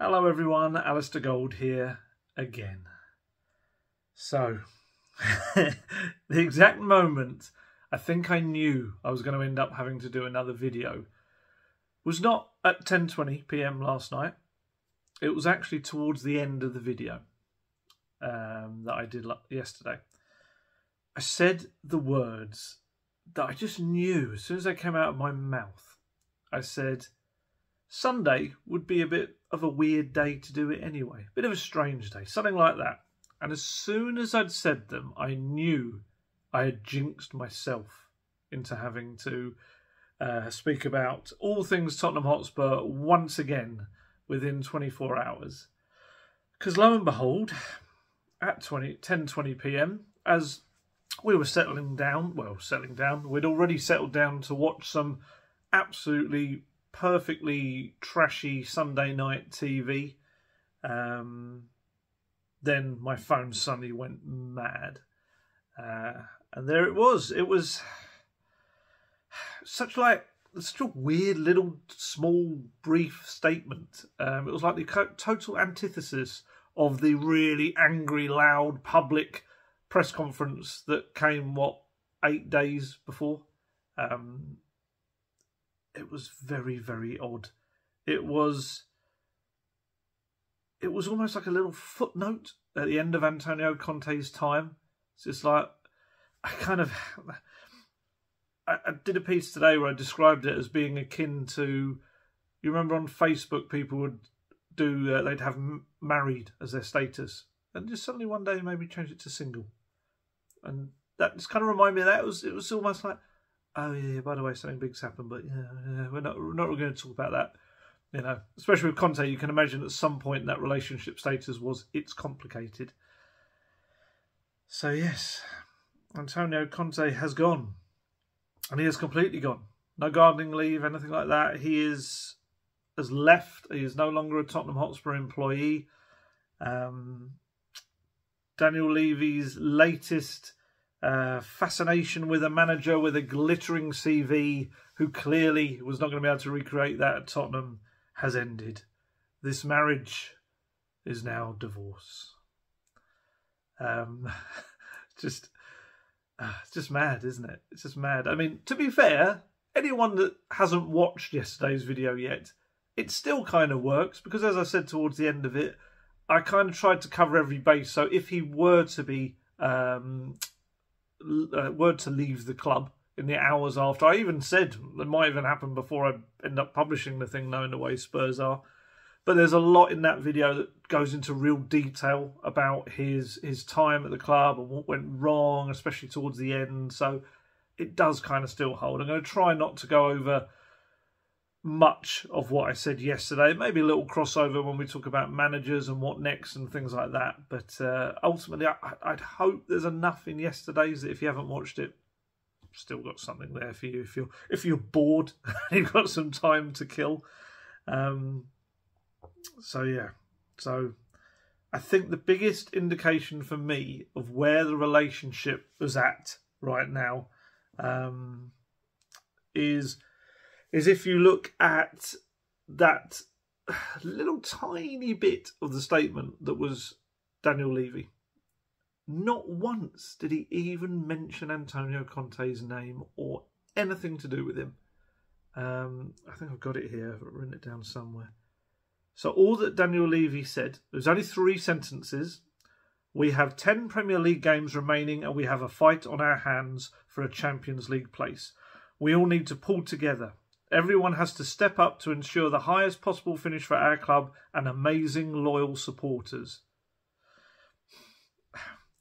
Hello everyone, Alistair Gold here again. So, the exact moment I think I knew I was going to end up having to do another video was not at 10:20 PM last night. It was actually towards the end of the video that I did yesterday. I said the words that I just knew as soon as they came out of my mouth. I said, Sunday would be a bit of a weird day to do it anyway. A bit of a strange day, something like that. And as soon as I'd said them, I knew I had jinxed myself into having to speak about all things Tottenham Hotspur once again within 24 hours. Because lo and behold, at 10:20 PM, as we were settling down, we'd already settled down to watch some absolutely perfectly trashy Sunday night TV. Then my phone suddenly went mad. And there it was. It was such a weird little small brief statement. It was like the total antithesis of the really angry, loud, public press conference that came, 8 days before? It was very, very odd. It was almost like a little footnote at the end of Antonio Conte's time. It's just like, I did a piece today where I described it as being akin to, you remember on Facebook people would do, they'd have married as their status, and just suddenly one day maybe change it to single. And that just kind of reminded me of that. It was almost like, oh yeah, by the way, something big's happened, but yeah, we're not going to talk about that. You know, especially with Conte, you can imagine at some point that relationship status was, it's complicated. So yes, Antonio Conte has gone. And he has completely gone. No gardening leave, anything like that. He has left. He is no longer a Tottenham Hotspur employee. Daniel Levy's latest fascination with a manager with a glittering CV who clearly was not going to be able to recreate that at Tottenham has ended. This marriage is now divorce. It's just mad, isn't it? It's just mad. I mean, to be fair, anyone that hasn't watched yesterday's video yet, it still kind of works because, as I said towards the end of it, I kind of tried to cover every base. So if he were to be leave the club in the hours after, I even said it might even happen before I end up publishing the thing, knowing the way Spurs are. But there's a lot in that video that goes into real detail about his time at the club and what went wrong, especially towards the end. So it does kind of still hold. I'm going to try not to go over much of what I said yesterday. Maybe a little crossover when we talk about managers and what next and things like that. But ultimately, I'd hope there's enough in yesterday's that if you haven't watched it, still got something there for you. If you're bored, you've got some time to kill. So yeah, so I think the biggest indication for me of where the relationship was at right now is if you look at that little tiny bit of the statement that was Daniel Levy. Not once did he even mention Antonio Conte's name or anything to do with him. I think I've got it here. I've written it down somewhere. So all that Daniel Levy said, there's only 3 sentences. We have 10 Premier League games remaining and we have a fight on our hands for a Champions League place. We all need to pull together. Everyone has to step up to ensure the highest possible finish for our club and amazing loyal supporters.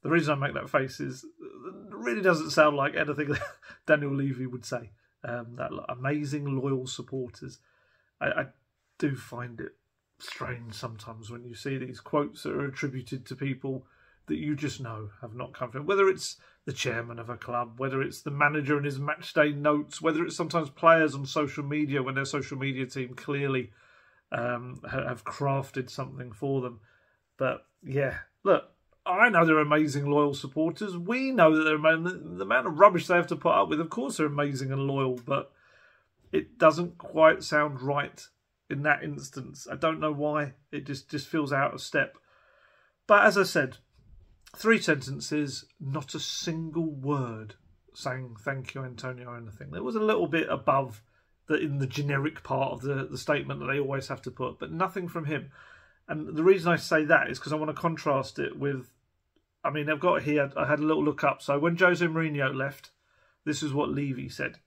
The reason I make that face is it really doesn't sound like anything that Daniel Levy would say. That amazing loyal supporters. I do find it strange sometimes when you see these quotes that are attributed to people that you just know have not come from, whether it's the chairman of a club, whether it's the manager in his matchday notes, whether it's sometimes players on social media when their social media team clearly have crafted something for them. But yeah, look, I know they're amazing loyal supporters. We know that they're the amount of rubbish they have to put up with. Of course they're amazing and loyal, but it doesn't quite sound right in that instance. I don't know why. It just feels out of step. But as I said, 3 sentences, not a single word saying thank you, Antonio, or anything. There was a little bit above in the generic part of the statement that they always have to put, but nothing from him. And the reason I say that is because I want to contrast it with, I mean, I've got here, I had a little look up. So when Jose Mourinho left, this is what Levy said.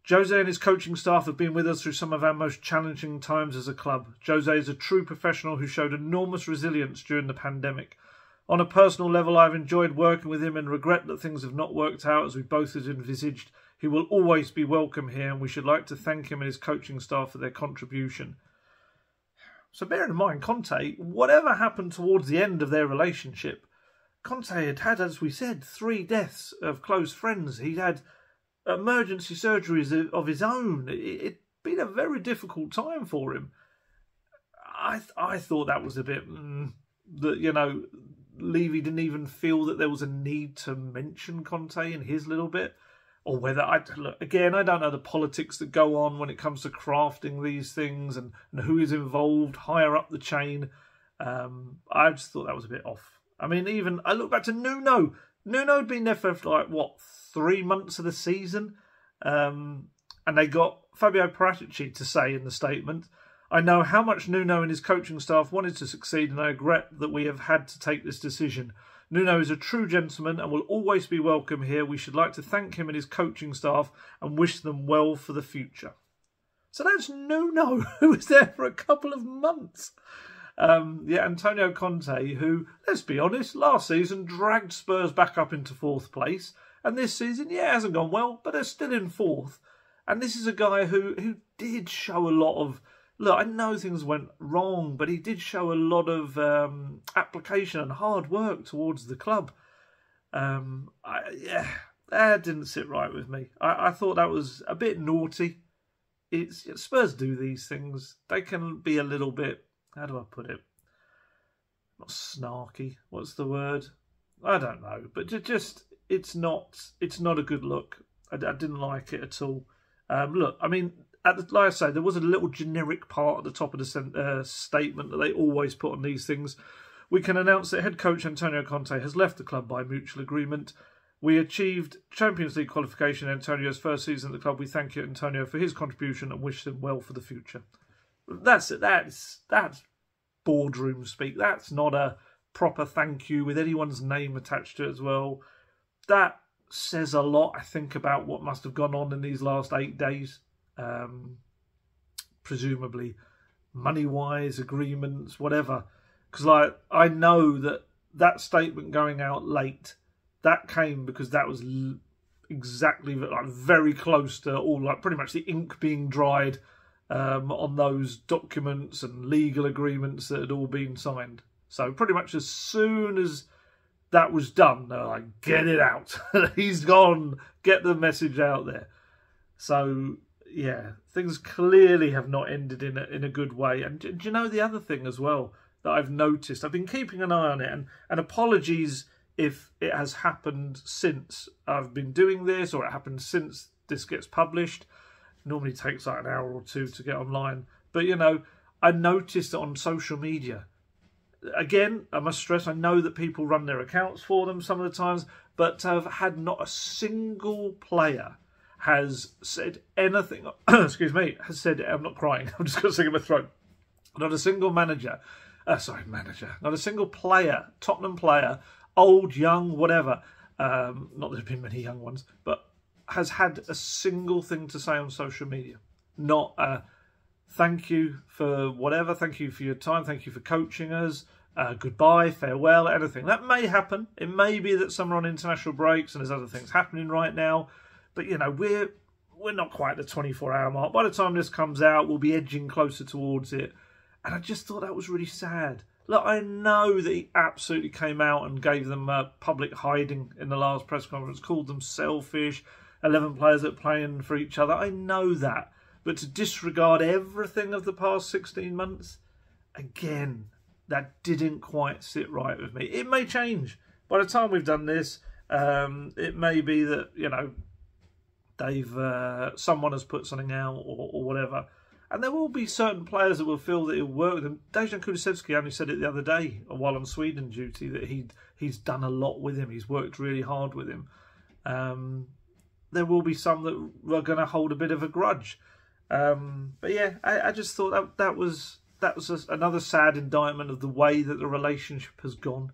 Jose and his coaching staff have been with us through some of our most challenging times as a club. Jose is a true professional who showed enormous resilience during the pandemic. On a personal level, I've enjoyed working with him and regret that things have not worked out as we both had envisaged. He will always be welcome here, and we should like to thank him and his coaching staff for their contribution. So bearing in mind, Conte, whatever happened towards the end of their relationship, Conte had, as we said, 3 deaths of close friends. He'd had emergency surgeries of his own. It'd been a very difficult time for him. I thought that was a bit, that, you know, Levy didn't even feel that there was a need to mention Conte in his little bit. Or whether, look, again, I don't know the politics that go on when it comes to crafting these things and who is involved higher up the chain. I just thought that was a bit off. I mean, even, I look back to Nuno. Nuno had been there for, like, what, 3 months of the season? And they got Fabio Paratici to say in the statement, I know how much Nuno and his coaching staff wanted to succeed, and I regret that we have had to take this decision. Nuno is a true gentleman and will always be welcome here. We should like to thank him and his coaching staff and wish them well for the future. So that's Nuno, who was there for a couple of months. Antonio Conte, who, let's be honest, last season dragged Spurs back up into 4th place. And this season, it hasn't gone well, but they're still in 4th. And this is a guy who did show a lot of... Look, I know things went wrong, but he did show a lot of application and hard work towards the club. That didn't sit right with me. I thought that was a bit naughty. Spurs do these things. They can be a little bit, how do I put it? Not snarky. What's the word? I don't know. But just, it's not a good look. I didn't like it at all. Look, I mean... like I say, there was a little generic part at the top of the statement that they always put on these things. We can announce that head coach Antonio Conte has left the club by mutual agreement. We achieved Champions League qualification in Antonio's first season at the club. We thank you, Antonio, for his contribution and wish him well for the future. That's it. That's boardroom speak. That's not a proper thank you with anyone's name attached to it as well. That says a lot, I think, about what must have gone on in these last 8 days. Presumably money-wise, agreements, whatever. Because like I know that statement going out late, that came because that was exactly like very close to all, like pretty much the ink being dried on those documents and legal agreements that had all been signed. So pretty much as soon as that was done, they're like, get it out. He's gone. Get the message out there. So... yeah, things clearly have not ended in a good way. And do you know the other thing as well that I've noticed? I've been keeping an eye on it, and apologies if it has happened since I've been doing this or it happened since this gets published. It normally takes like an hour or 2 to get online. But, you know, I noticed that on social media. Again, I must stress, I know that people run their accounts for them some of the times, but I've had not a single player has said anything, excuse me, has said, I'm not crying, I'm just got something in my throat. Not a single not a single player, Tottenham player, old, young, whatever, not that there have been many young ones, but has had a single thing to say on social media. Not a thank you for whatever, thank you for your time, thank you for coaching us, goodbye, farewell, anything. That may happen. It may be that some are on international breaks and there's other things happening right now. But, you know, we're not quite the 24-hour mark. By the time this comes out, we'll be edging closer towards it. And I just thought that was really sad. Look, I know that he absolutely came out and gave them a public hiding in the last press conference, called them selfish, 11 players that are playing for each other. I know that. But to disregard everything of the past 16 months, again, that didn't quite sit right with me. It may change. By the time we've done this, it may be that, you know, someone has put something out or whatever, And there will be certain players that will feel that he'll work with them. Dejan Kulusevski only said it the other day, while on Sweden duty, that he's done a lot with him. He's worked really hard with him. There will be some that are going to hold a bit of a grudge. But yeah, I just thought that was another sad indictment of the way that the relationship has gone.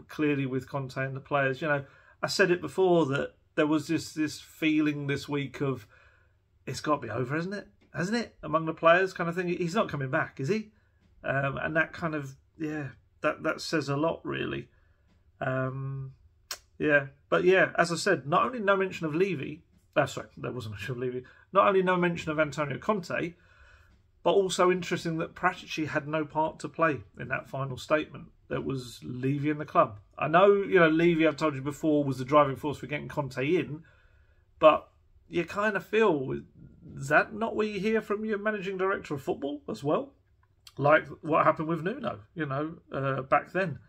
Clearly with Conte and the players. You know, I said it before that there was this feeling this week of it's got to be over, hasn't it? Among the players, kind of thing. He's not coming back, is he? And that kind of, yeah, that says a lot, really. Yeah, but yeah, as I said, not only no mention of Levy. Sorry, there wasn't a mention of Levy. Not only no mention of Antonio Conte, but also interesting that Paratici had no part to play in that final statement. That was Levy in the club. I know, you know, Levy, I've told you before, was the driving force for getting Conte in, but you kind of feel, is that not what you hear from your managing director of football as well? Like what happened with Nuno, you know, back then.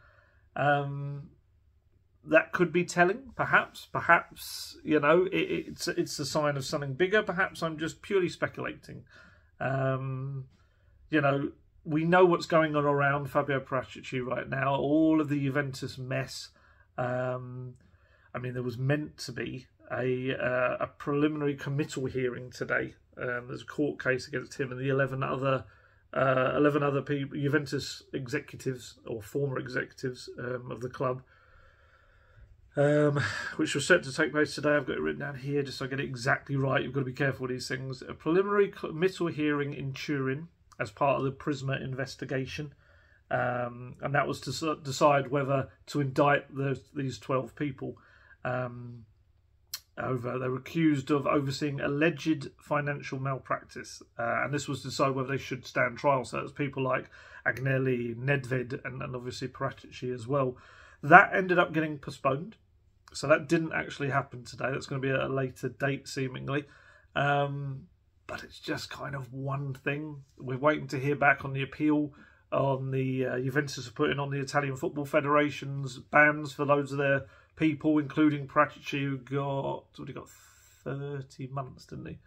That could be telling, perhaps. Perhaps, you know, it's a sign of something bigger. Perhaps I'm just purely speculating. You know, we know what's going on around Fabio Paratici right now. All of the Juventus mess. I mean, there was meant to be a preliminary committal hearing today. There's a court case against him and the 11 other people, Juventus executives or former executives of the club. Which was set to take place today. I've got it written down here just so I get it exactly right. You've got to be careful with these things. A preliminary committal hearing in Turin as part of the Prisma investigation. And that was to decide whether to indict these 12 people. They were accused of overseeing alleged financial malpractice. And this was to decide whether they should stand trial. So it's people like Agnelli, Nedved, and obviously Paratici as well. That ended up getting postponed. So that didn't actually happen today. That's going to be at a later date, seemingly. But it's just kind of one thing. We're waiting to hear back on the appeal on the Juventus are putting on the Italian Football Federation's bans for loads of their people, including Paratici, who got 30 months, didn't he?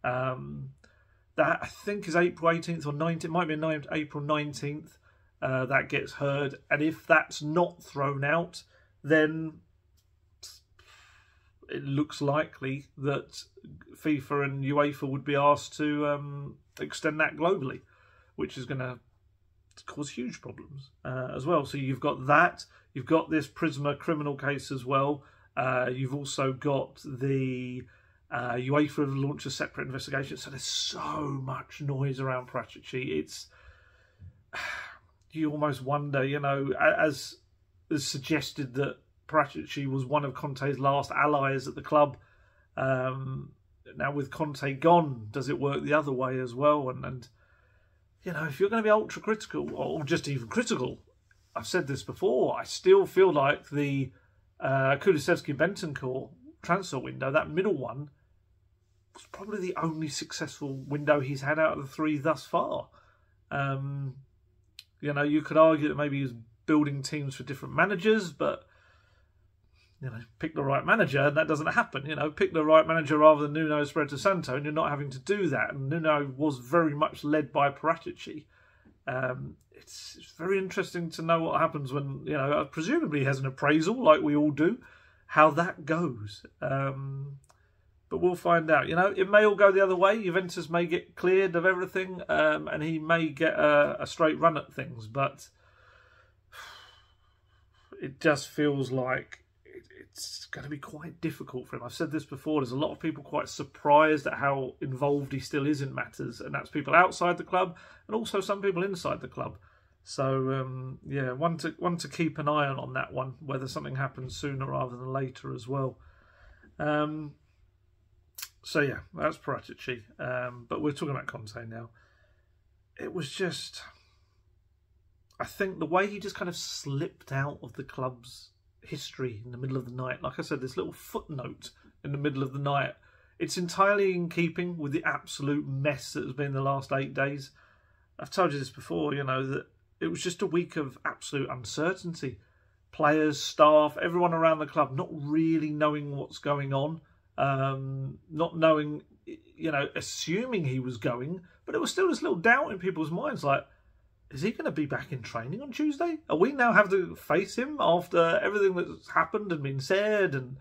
That I think is April 18th or 19th. It might be April 19th. That gets heard. And if that's not thrown out, then it looks likely that FIFA and UEFA would be asked to extend that globally, which is going to cause huge problems as well. So you've got that. You've got this Prisma criminal case as well. You've also got the UEFA have launched a separate investigation. So there's so much noise around Paratici. It's you almost wonder, you know, as suggested that Paratici was one of Conte's last allies at the club. Now with Conte gone, does it work the other way as well? And you know, if you're going to be ultra critical or just even critical, I've said this before, I still feel like the Kulusevski-Bentancur transfer window, that middle one, was probably the only successful window he's had out of the three thus far. You know, you could argue that maybe he's building teams for different managers, but you know, pick the right manager, and that doesn't happen. You know, pick the right manager rather than Nuno Espirito Santo, and you're not having to do that. And Nuno was very much led by Paratici. It's very interesting to know what happens when, you know, presumably he has an appraisal like we all do, how that goes. But we'll find out. You know, it may all go the other way. Juventus may get cleared of everything, and he may get a straight run at things. But it just feels like it's going to be quite difficult for him. I've said this before. There's a lot of people quite surprised at how involved he still is in matters, and that's people outside the club and also some people inside the club. So yeah, one to keep an eye on that one, whether something happens sooner rather than later as well. So yeah, that's Paratici. But we're talking about Conte now. It was just, I think the way he just kind of slipped out of the club's history in the middle of the night. Like I said, this little footnote in the middle of the night, it's entirely in keeping with the absolute mess that has been the last 8 days. I've told you this before, you know, that it was just a week of absolute uncertainty. Players, staff, everyone around the club not really knowing what's going on. Not knowing you know, assuming he was going, but there was still this little doubt in people's minds, like, is he going to be back in training on Tuesday? Are we now have to face him after everything that's happened and been said and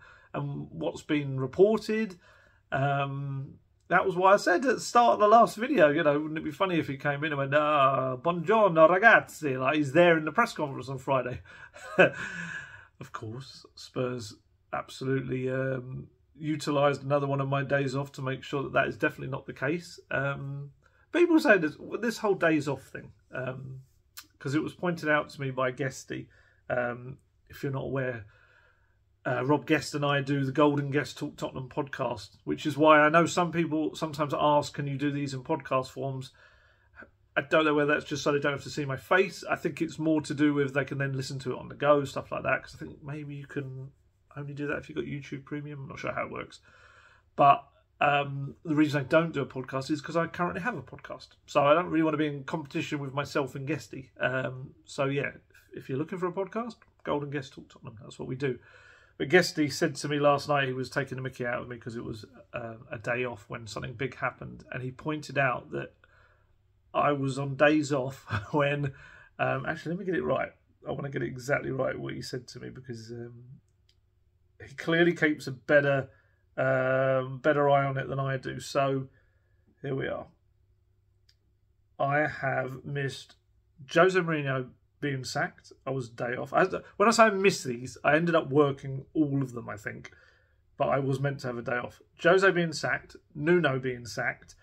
what's been reported? That was why I said at the start of the last video, you know, wouldn't it be funny if he came in and went, buongiorno ragazzi, like he's there in the press conference on Friday. Of course, Spurs absolutely utilised another one of my days off to make sure that that is definitely not the case. People say this whole days off thing, because it was pointed out to me by Guesty. If you're not aware, Rob Guest and I do the Golden Guest Talk Tottenham podcast, which is why I know some people sometimes ask, can you do these in podcast forms? I don't know whether that's just so they don't have to see my face. I think it's more to do with they can then listen to it on the go, stuff like that, because I think maybe you can only do that if you've got YouTube Premium. I'm not sure how it works. But the reason I don't do a podcast is because I currently have a podcast. So I don't really want to be in competition with myself and Guesty. So yeah, if you're looking for a podcast, Golden Guest Talk Tottenham, that's what we do. But Guesty said to me last night he was taking the mickey out of me because it was a day off when something big happened. And he pointed out that I was on days off when... actually, let me get it right. I want to get it exactly right what he said to me, because he clearly keeps a better eye on it than I do. So here we are. I have missed Jose Mourinho being sacked. I was day off. When I say I missed these, I ended up working all of them, I think. But I was meant to have a day off. Jose being sacked, Nuno being sacked,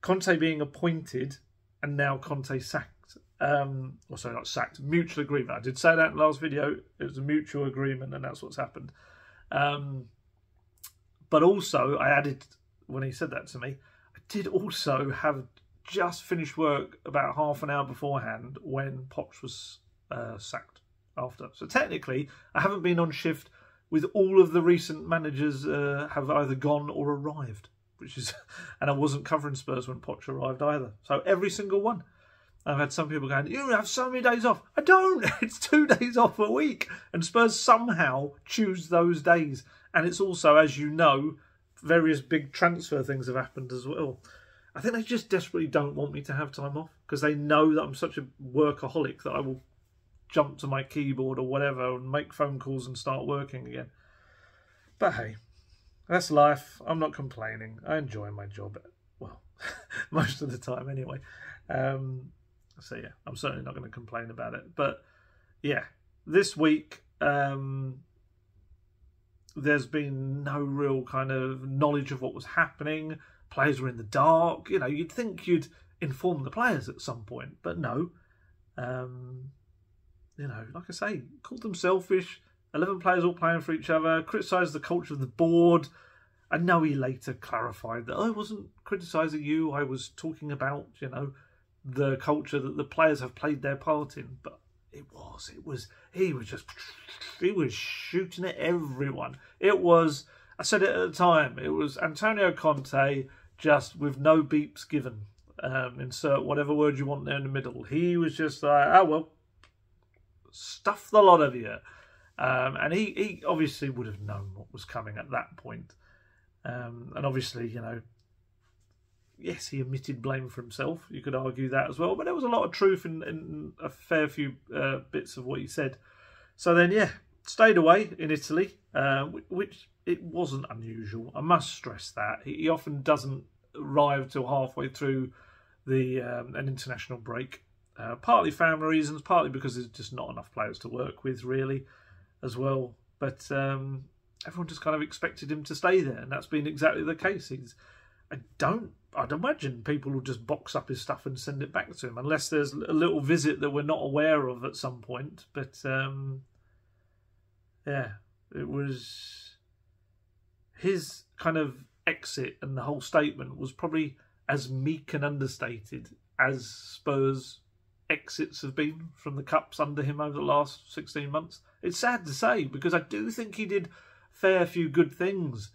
Conte being appointed, and now Conte sacked. Or sorry, not sacked, mutual agreement. I did say that in the last video. It was a mutual agreement, and that's what's happened. But also, I added, when he said that to me, I did also have just finished work about half an hour beforehand when Poch was sacked after. So technically, I haven't been on shift with all of the recent managers have either gone or arrived, which is, and I wasn't covering Spurs when Poch arrived either. So every single one. I've had some people going, you have so many days off. I don't. It's 2 days off a week. And Spurs somehow choose those days. And it's also, as you know, various big transfer things have happened as well. I think they just desperately don't want me to have time off because they know that I'm such a workaholic that I will jump to my keyboard or whatever and make phone calls and start working again. But hey, that's life. I'm not complaining. I enjoy my job. Well, most of the time anyway. So yeah, I'm certainly not going to complain about it. But yeah, this week there's been no real kind of knowledge of what was happening. Players were in the dark. You know, you'd think you'd inform the players at some point, but no. You know, like I say, called them selfish. 11 players all playing for each other. Criticised the culture of the board. I know he later clarified that I wasn't criticising you. I was talking about, you know, the culture that the players have played their part in. But he was shooting at everyone. It was, I said it at the time, it was Antonio Conte just with no beeps given. Insert whatever word you want there in the middle. He was just like, oh well, stuff the lot of you. And he obviously would have known what was coming at that point. And obviously, you know, yes, he admitted blame for himself. You could argue that as well. But there was a lot of truth in a fair few bits of what he said. So then, yeah, stayed away in Italy, which it wasn't unusual. I must stress that. He often doesn't arrive till halfway through an international break. Partly family reasons, partly because there's just not enough players to work with, really, as well. But everyone just kind of expected him to stay there, and that's been exactly the case. I'd imagine people will just box up his stuff and send it back to him, unless there's a little visit that we're not aware of at some point. But yeah, it was his kind of exit, and the whole statement was probably as meek and understated as Spurs' exits have been from the Cups under him over the last 16 months. It's sad to say, because I do think he did a fair few good things,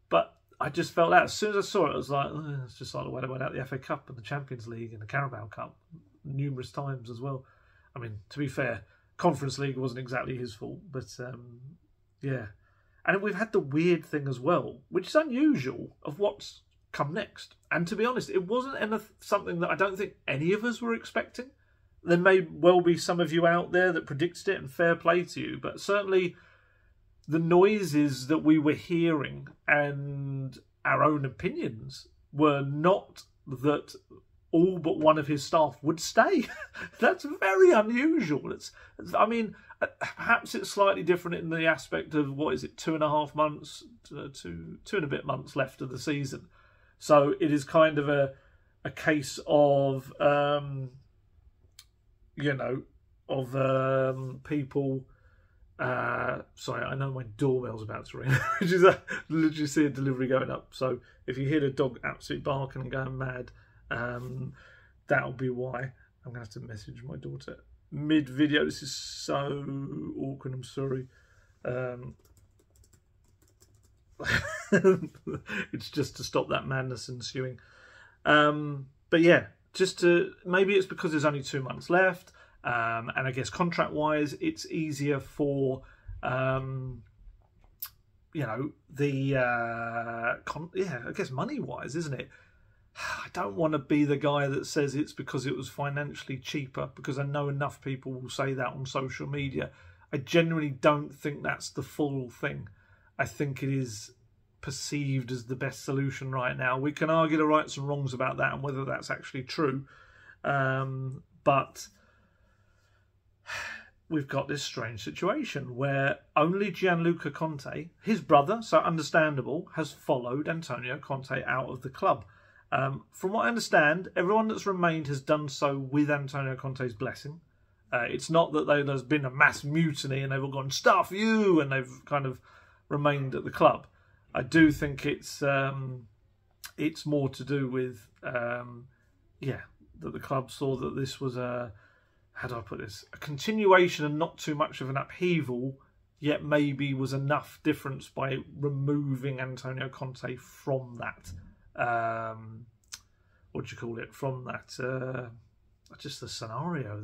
but I just felt that as soon as I saw it, I was like, it's just like the way they went out the FA Cup and the Champions League and the Carabao Cup numerous times as well. I mean, to be fair, Conference League wasn't exactly his fault, but yeah. And we've had the weird thing as well, which is unusual, of what's come next. And to be honest, it wasn't something that I don't think any of us were expecting. There may well be some of you out there that predicted it, and fair play to you, but certainly the noises that we were hearing and our own opinions were not that all but one of his staff would stay. That's very unusual. I mean, perhaps it's slightly different in the aspect of, 2.5 months, two and a bit months left of the season. So it is kind of a case of, people. Sorry, I know my doorbell's about to ring. Which is literally see a delivery going up. So if you hear the dog absolutely barking and going mad, that'll be why. I'm gonna have to message my daughter mid-video. This is so awkward. I'm sorry. It's just to stop that madness ensuing. But yeah, maybe it's because there's only 2 months left. And I guess contract-wise, it's easier for, I guess money-wise, isn't it? I don't want to be the guy that says it's because it was financially cheaper, because I know enough people will say that on social media. I genuinely don't think that's the full thing. I think it is perceived as the best solution right now. We can argue the rights and wrongs about that and whether that's actually true. But we've got this strange situation where only Gianluca Conte, his brother, so understandable, has followed Antonio Conte out of the club. From what I understand, everyone that's remained has done so with Antonio Conte's blessing. It's not that there's been a mass mutiny and they've all gone, "Stuff you!" and they've kind of remained at the club. I do think it's more to do with, that the club saw that this was a continuation and not too much of an upheaval, yet maybe was enough difference by removing Antonio Conte from that, from that, just the scenario,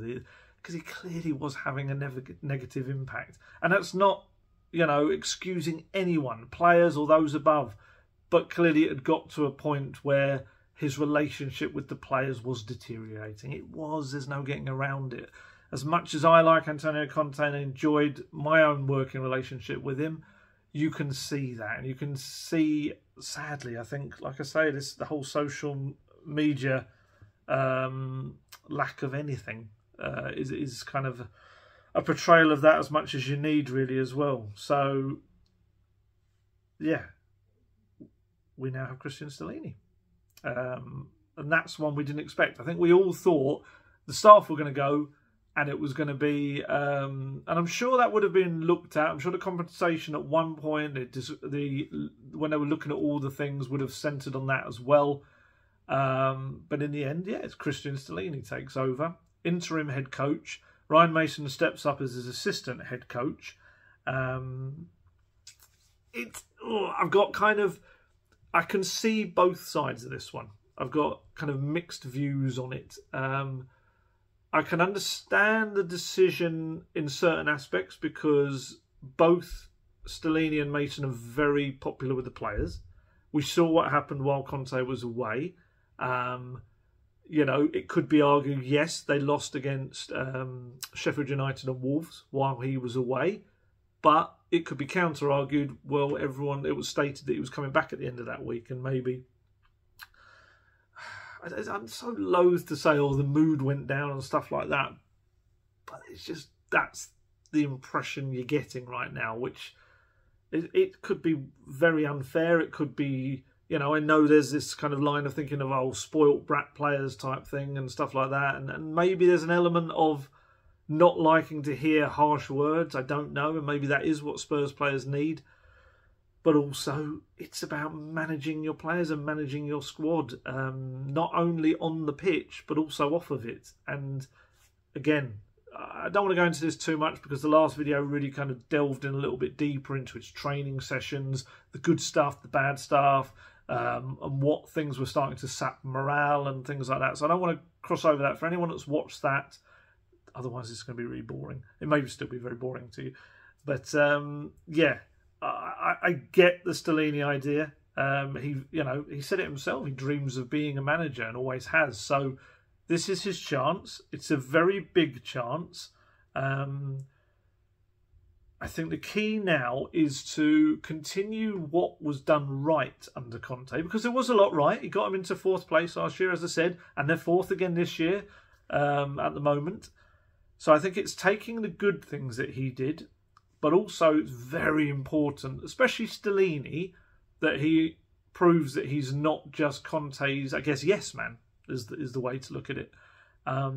because he clearly was having a negative impact. And that's not, excusing anyone, players or those above, but clearly it had got to a point where his relationship with the players was deteriorating. There's no getting around it. As much as I like Antonio Conte and enjoyed my own working relationship with him, you can see that. And you can see, sadly, I think, like I say, the whole social media lack of anything is kind of a portrayal of that as much as you need, really, as well. So, yeah, we now have Christian Stellini. And that's one we didn't expect. I think we all thought the staff were going to go and it was going to be, and I'm sure that would have been looked at. I'm sure the compensation at one point, when they were looking at all the things, would have centred on that as well. But in the end, it's Christian Stellini takes over, interim head coach. Ryan Mason steps up as his assistant head coach. I can see both sides of this one. I've got kind of mixed views on it. I can understand the decision in certain aspects because both Stellini and Mason are very popular with the players. We saw what happened while Conte was away. It could be argued, yes, they lost against Sheffield United and Wolves while he was away. But it could be counter-argued, well, it was stated that he was coming back at the end of that week, and maybe, I'm so loath to say, the mood went down and stuff like that, but it's just, that's the impression you're getting right now, which, it could be very unfair. It could be, I know there's this kind of line of thinking of, spoilt brat players type thing and stuff like that, and maybe there's an element of not liking to hear harsh words. I don't know, and maybe that is what Spurs players need. But also, it's about managing your players and managing your squad, not only on the pitch, but also off of it. And again, I don't want to go into this too much because the last video really kind of delved in a little bit deeper into its training sessions, the good stuff, the bad stuff, and what things were starting to sap morale and things like that. So I don't want to cross over that. For anyone that's watched that, otherwise it's going to be really boring. It may still be very boring to you. But I get the Stellini idea. He said it himself. He dreams of being a manager and always has. So this is his chance. It's a very big chance. I think the key now is to continue what was done right under Conte, because there was a lot right. He got him into 4th place last year, as I said, and they're 4th again this year at the moment. So I think it's taking the good things that he did, but also it's very important, especially Stellini, that he proves that he's not just Conte's, I guess, yes man, is the way to look at it. I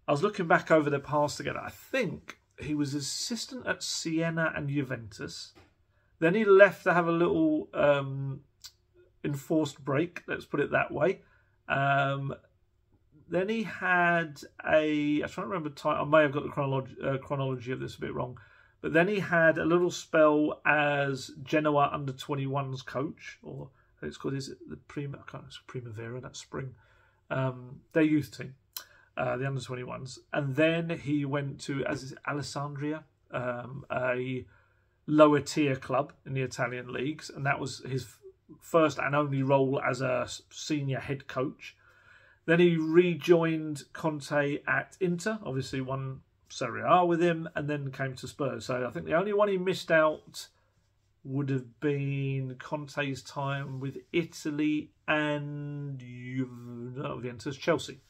was looking back over their past together. I think he was assistant at Siena and Juventus. Then he left to have a little enforced break, let's put it that way. Then he had I'm trying to remember time. I may have got the chronology of this a bit wrong. But then he had a little spell as Genoa under-21s coach, or it's called, is it the Primavera, that's spring. Their youth team, the under-21s. And then he went to, Alessandria, a lower tier club in the Italian leagues. And that was his first and only role as a senior head coach. Then he rejoined Conte at Inter, obviously won Serie A with him, and then came to Spurs. So I think the only one he missed out would have been Conte's time with Italy and Juventus, Chelsea.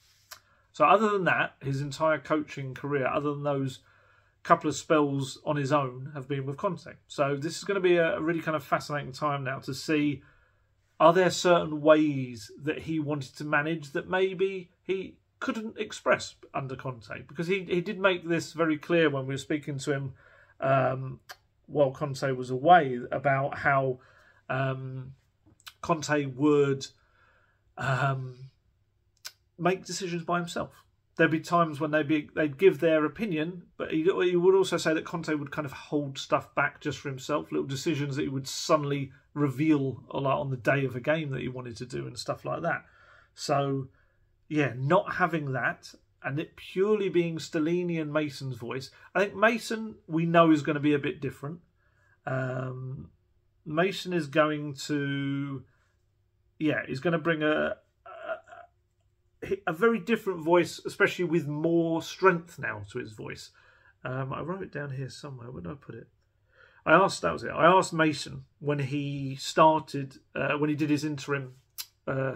So other than that, his entire coaching career, other than those couple of spells on his own, have been with Conte. So this is going to be a really kind of fascinating time now to see, are there certain ways that he wanted to manage that maybe he couldn't express under Conte? Because he did make this very clear when we were speaking to him while Conte was away, about how Conte would make decisions by himself. There'd be times when they'd give their opinion, but he would also say that Conte would kind of hold stuff back just for himself, little decisions that he would suddenly reveal on the day of a game that he wanted to do and stuff like that. So yeah, not having that, and it purely being Stellini and Mason's voice. I think Mason, we know, is going to be a bit different. Mason is going to, he's going to bring a very different voice, especially with more strength now to his voice. I wrote it down here somewhere. Where did I put it? I asked Mason when he started, when he did his interim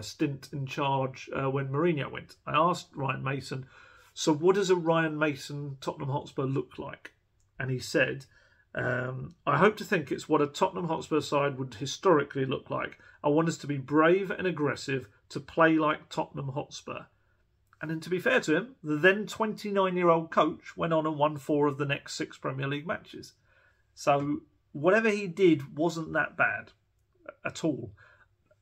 stint in charge when Mourinho went. I asked Ryan Mason, so what does a Ryan Mason Tottenham Hotspur look like? And he said, I hope to think it's what a Tottenham Hotspur side would historically look like. I want us to be brave and aggressive, to play like Tottenham Hotspur. And then, to be fair to him, the then 29-year-old coach went on and won 4 of the next 6 Premier League matches. So whatever he did wasn't that bad at all.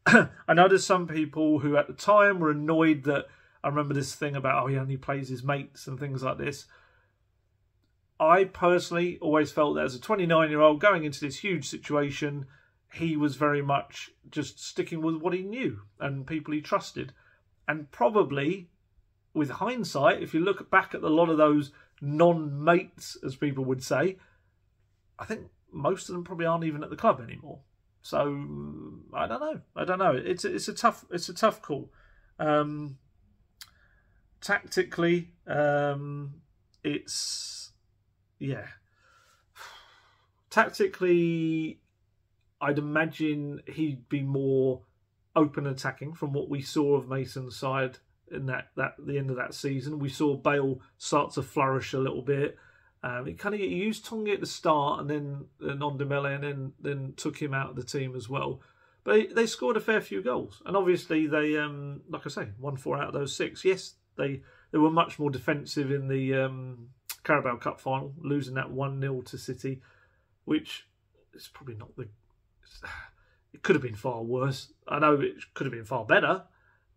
I know there's some people who at the time were annoyed that, I remember this thing about, he only plays his mates and things like this. I personally always felt that as a 29-year-old going into this huge situation, he was very much just sticking with what he knew and people he trusted. And probably, with hindsight, if you look back at a lot of those non-mates, as people would say, I think most of them probably aren't even at the club anymore. So I don't know. It's a tough call. Tactically, Tactically, I'd imagine he'd be more open attacking from what we saw of Mason's side in that the end of that season. We saw Bale start to flourish a little bit. He used Tonga at the start, and then Nondimele, and then took him out of the team as well. But they scored a fair few goals, and obviously they, like I say, won 4 out of those 6. Yes, they were much more defensive in the Carabao Cup final, losing that 1-0 to City, which is probably not the. It could have been far worse. I know it could have been far better,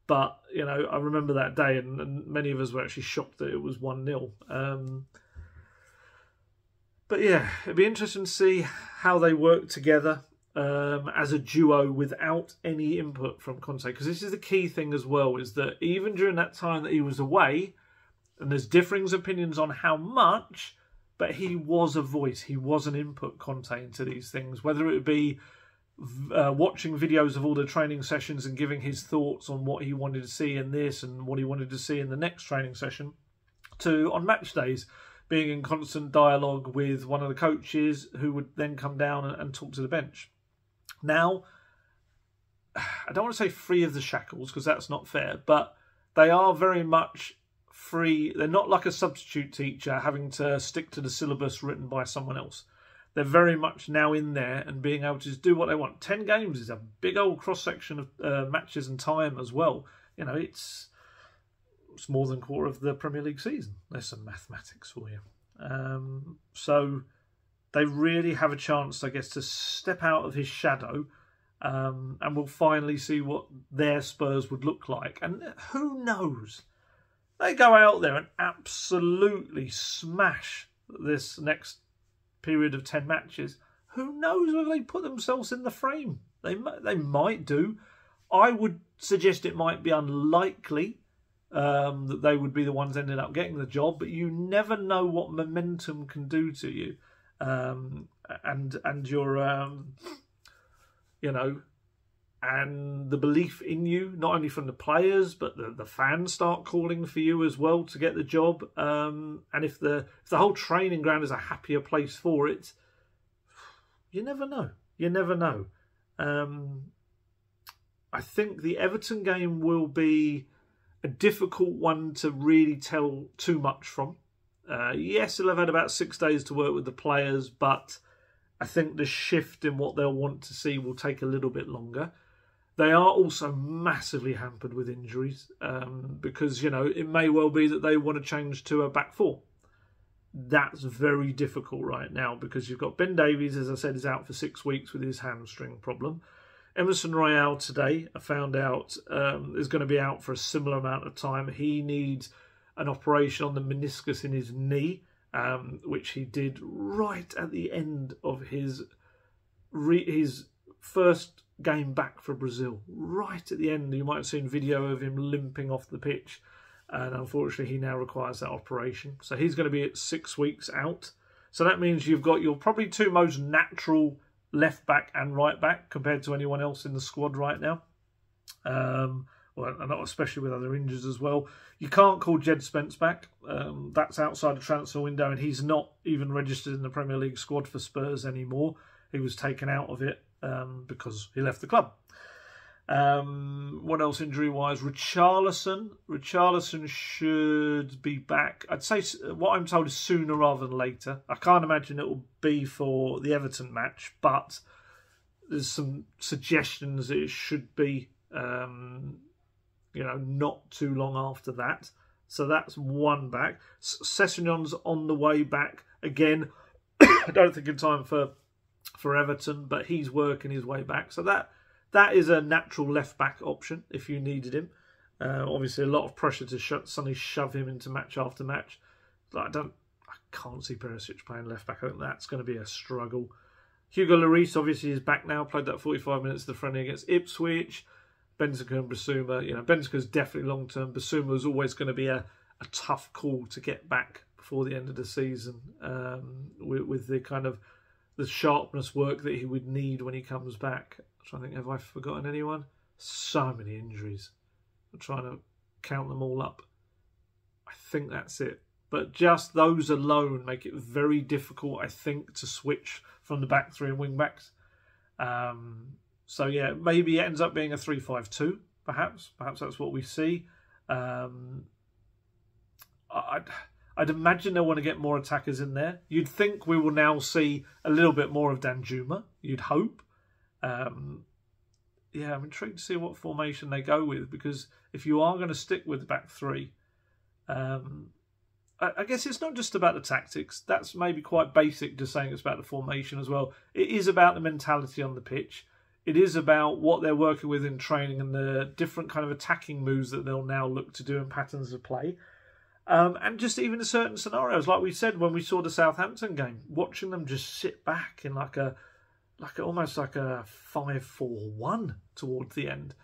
but I remember that day, and many of us were actually shocked that it was 1-0. But yeah, it'd be interesting to see how they work together as a duo without any input from Conte. Because this is the key thing as well, is that even during that time that he was away, and there's differing opinions on how much, but he was a voice, he was an input, Conte, into these things. Whether it would be watching videos of all the training sessions and giving his thoughts on what he wanted to see in this and what he wanted to see in the next training session, to on match days being in constant dialogue with one of the coaches who would then come down and talk to the bench. Now, I don't want to say free of the shackles because that's not fair, but they are very much free. They're not like a substitute teacher having to stick to the syllabus written by someone else. They're very much now in there and being able to just do what they want. 10 games is a big old cross-section of matches and time as well. You know, it's more than a quarter of the Premier League season. There's some mathematics for you. So they really have a chance, I guess, to step out of his shadow, and we'll finally see what their Spurs would look like. And who knows? They go out there and absolutely smash this next period of 10 matches. Who knows whether they put themselves in the frame? They might do. I would suggest it might be unlikely that they would be the ones ending up getting the job, but you never know what momentum can do to you, and your you know, and the belief in you, not only from the players but the fans start calling for you as well to get the job. And if the whole training ground is a happier place for it, you never know. You never know. I think the Everton game will be a difficult one to really tell too much from. Yes, they'll have had about 6 days to work with the players, but I think the shift in what they'll want to see will take a little bit longer. They are also massively hampered with injuries, because, you know, it may well be that they want to change to a back four. That's very difficult right now because you've got Ben Davies, as I said, is out for 6 weeks with his hamstring problem. Emerson Royale today, I found out, is going to be out for a similar amount of time. He needs an operation on the meniscus in his knee, which he did right at the end of his first game back for Brazil. Right at the end, you might have seen video of him limping off the pitch, and unfortunately he now requires that operation. So he's going to be at 6 weeks out. So that means you've got your probably two most natural left back and right back compared to anyone else in the squad right now. Well, and not especially with other injuries as well. You can't call Jed Spence back. That's outside the transfer window, and he's not even registered in the Premier League squad for Spurs anymore. He was taken out of it because he left the club. What else injury-wise? Richarlison should be back. I'd say what I'm told is sooner rather than later. I can't imagine it will be for the Everton match, but there's some suggestions that it should be, you know, not too long after that. So that's one back. Sessegnon's on the way back again. I don't think in time for Everton, but he's working his way back. So that is a natural left-back option if you needed him. Obviously, a lot of pressure to suddenly shove him into match after match. I can't see Perisic playing left-back. I think that's going to be a struggle. Hugo Lloris obviously is back now. Played that 45 minutes of the friendly against Ipswich. Benzema and Bissouma. You know, Benzema's definitely long-term. Bissouma was always going to be a tough call to get back before the end of the season, with the kind of the sharpness work that he would need when he comes back. I'm trying to think, have I forgotten anyone? So many injuries. I'm trying to count them all up. I think that's it. But just those alone make it very difficult, I think, to switch from the back three and wing backs. So yeah, maybe it ends up being a 3-5-2, perhaps. Perhaps that's what we see. I'd imagine they'll want to get more attackers in there. You'd think we will now see a little bit more of Danjuma. You'd hope. Yeah, I'm intrigued to see what formation they go with, because if you are going to stick with the back three, I guess it's not just about the tactics. That's maybe quite basic, just saying it's about the formation as well. It is about the mentality on the pitch. It is about what they're working with in training and the different kind of attacking moves that they'll now look to do in patterns of play. And just even in certain scenarios, like we said when we saw the Southampton game, watching them just sit back in almost like a 5-4-1 towards the end.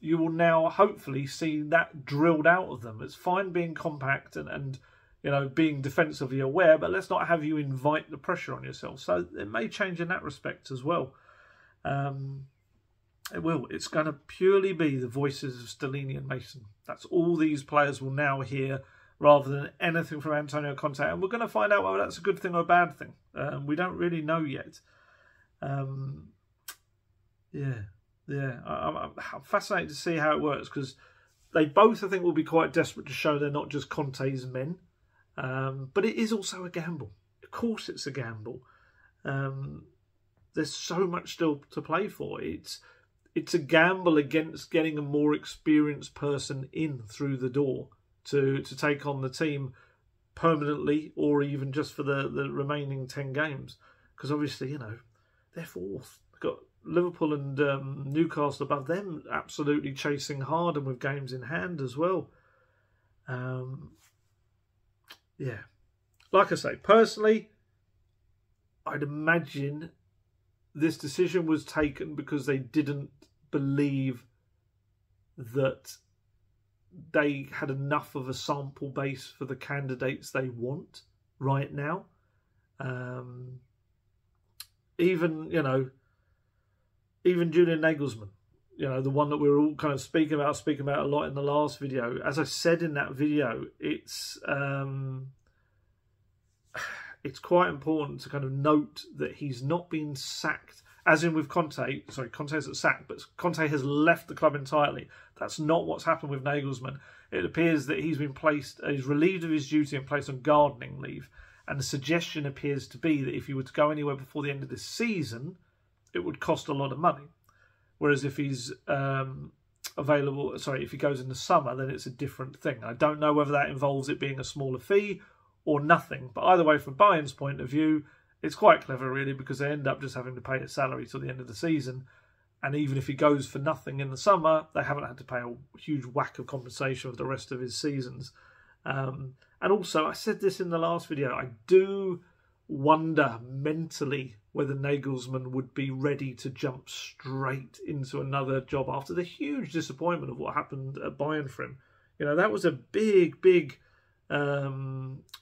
You will now hopefully see that drilled out of them. It's fine being compact and you know, being defensively aware, but let's not have you invite the pressure on yourself. So it may change in that respect as well. It will. It's going to purely be the voices of Stellini and Mason. That's all these players will now hear, rather than anything from Antonio Conte. And we're going to find out whether that's a good thing or a bad thing. We don't really know yet. I'm fascinated to see how it works, because they both, I think, will be quite desperate to show they're not just Conte's men. But it is also a gamble. Of course it's a gamble. There's so much still to play for. It's a gamble against getting a more experienced person in through the door to take on the team permanently, or even just for the remaining 10 games. Because obviously, they're fourth. They've got Liverpool and Newcastle above them, absolutely chasing hard and with games in hand as well. Like I say, personally, I'd imagine this decision was taken because they didn't believe that they had enough of a sample base for the candidates they want right now. Even Julian Nagelsmann, the one that we were all kind of speaking about a lot in the last video. As I said in that video, it's quite important to kind of note that he's not been sacked, as in with Conte. Sorry, Conte isn't sacked, but Conte has left the club entirely. That's not what's happened with Nagelsmann. It appears that he's relieved of his duty and placed on gardening leave. And the suggestion appears to be that if he were to go anywhere before the end of this season, it would cost a lot of money. Whereas if he's if he goes in the summer, then it's a different thing. I don't know whether that involves it being a smaller fee or nothing. But either way, from Bayern's point of view, it's quite clever, really, because they end up just having to pay his salary till the end of the season. And even if he goes for nothing in the summer, they haven't had to pay a huge whack of compensation for the rest of his seasons. And also, I said this in the last video, I do wonder mentally whether Nagelsmann would be ready to jump straight into another job after the huge disappointment of what happened at Bayern for him. That was a big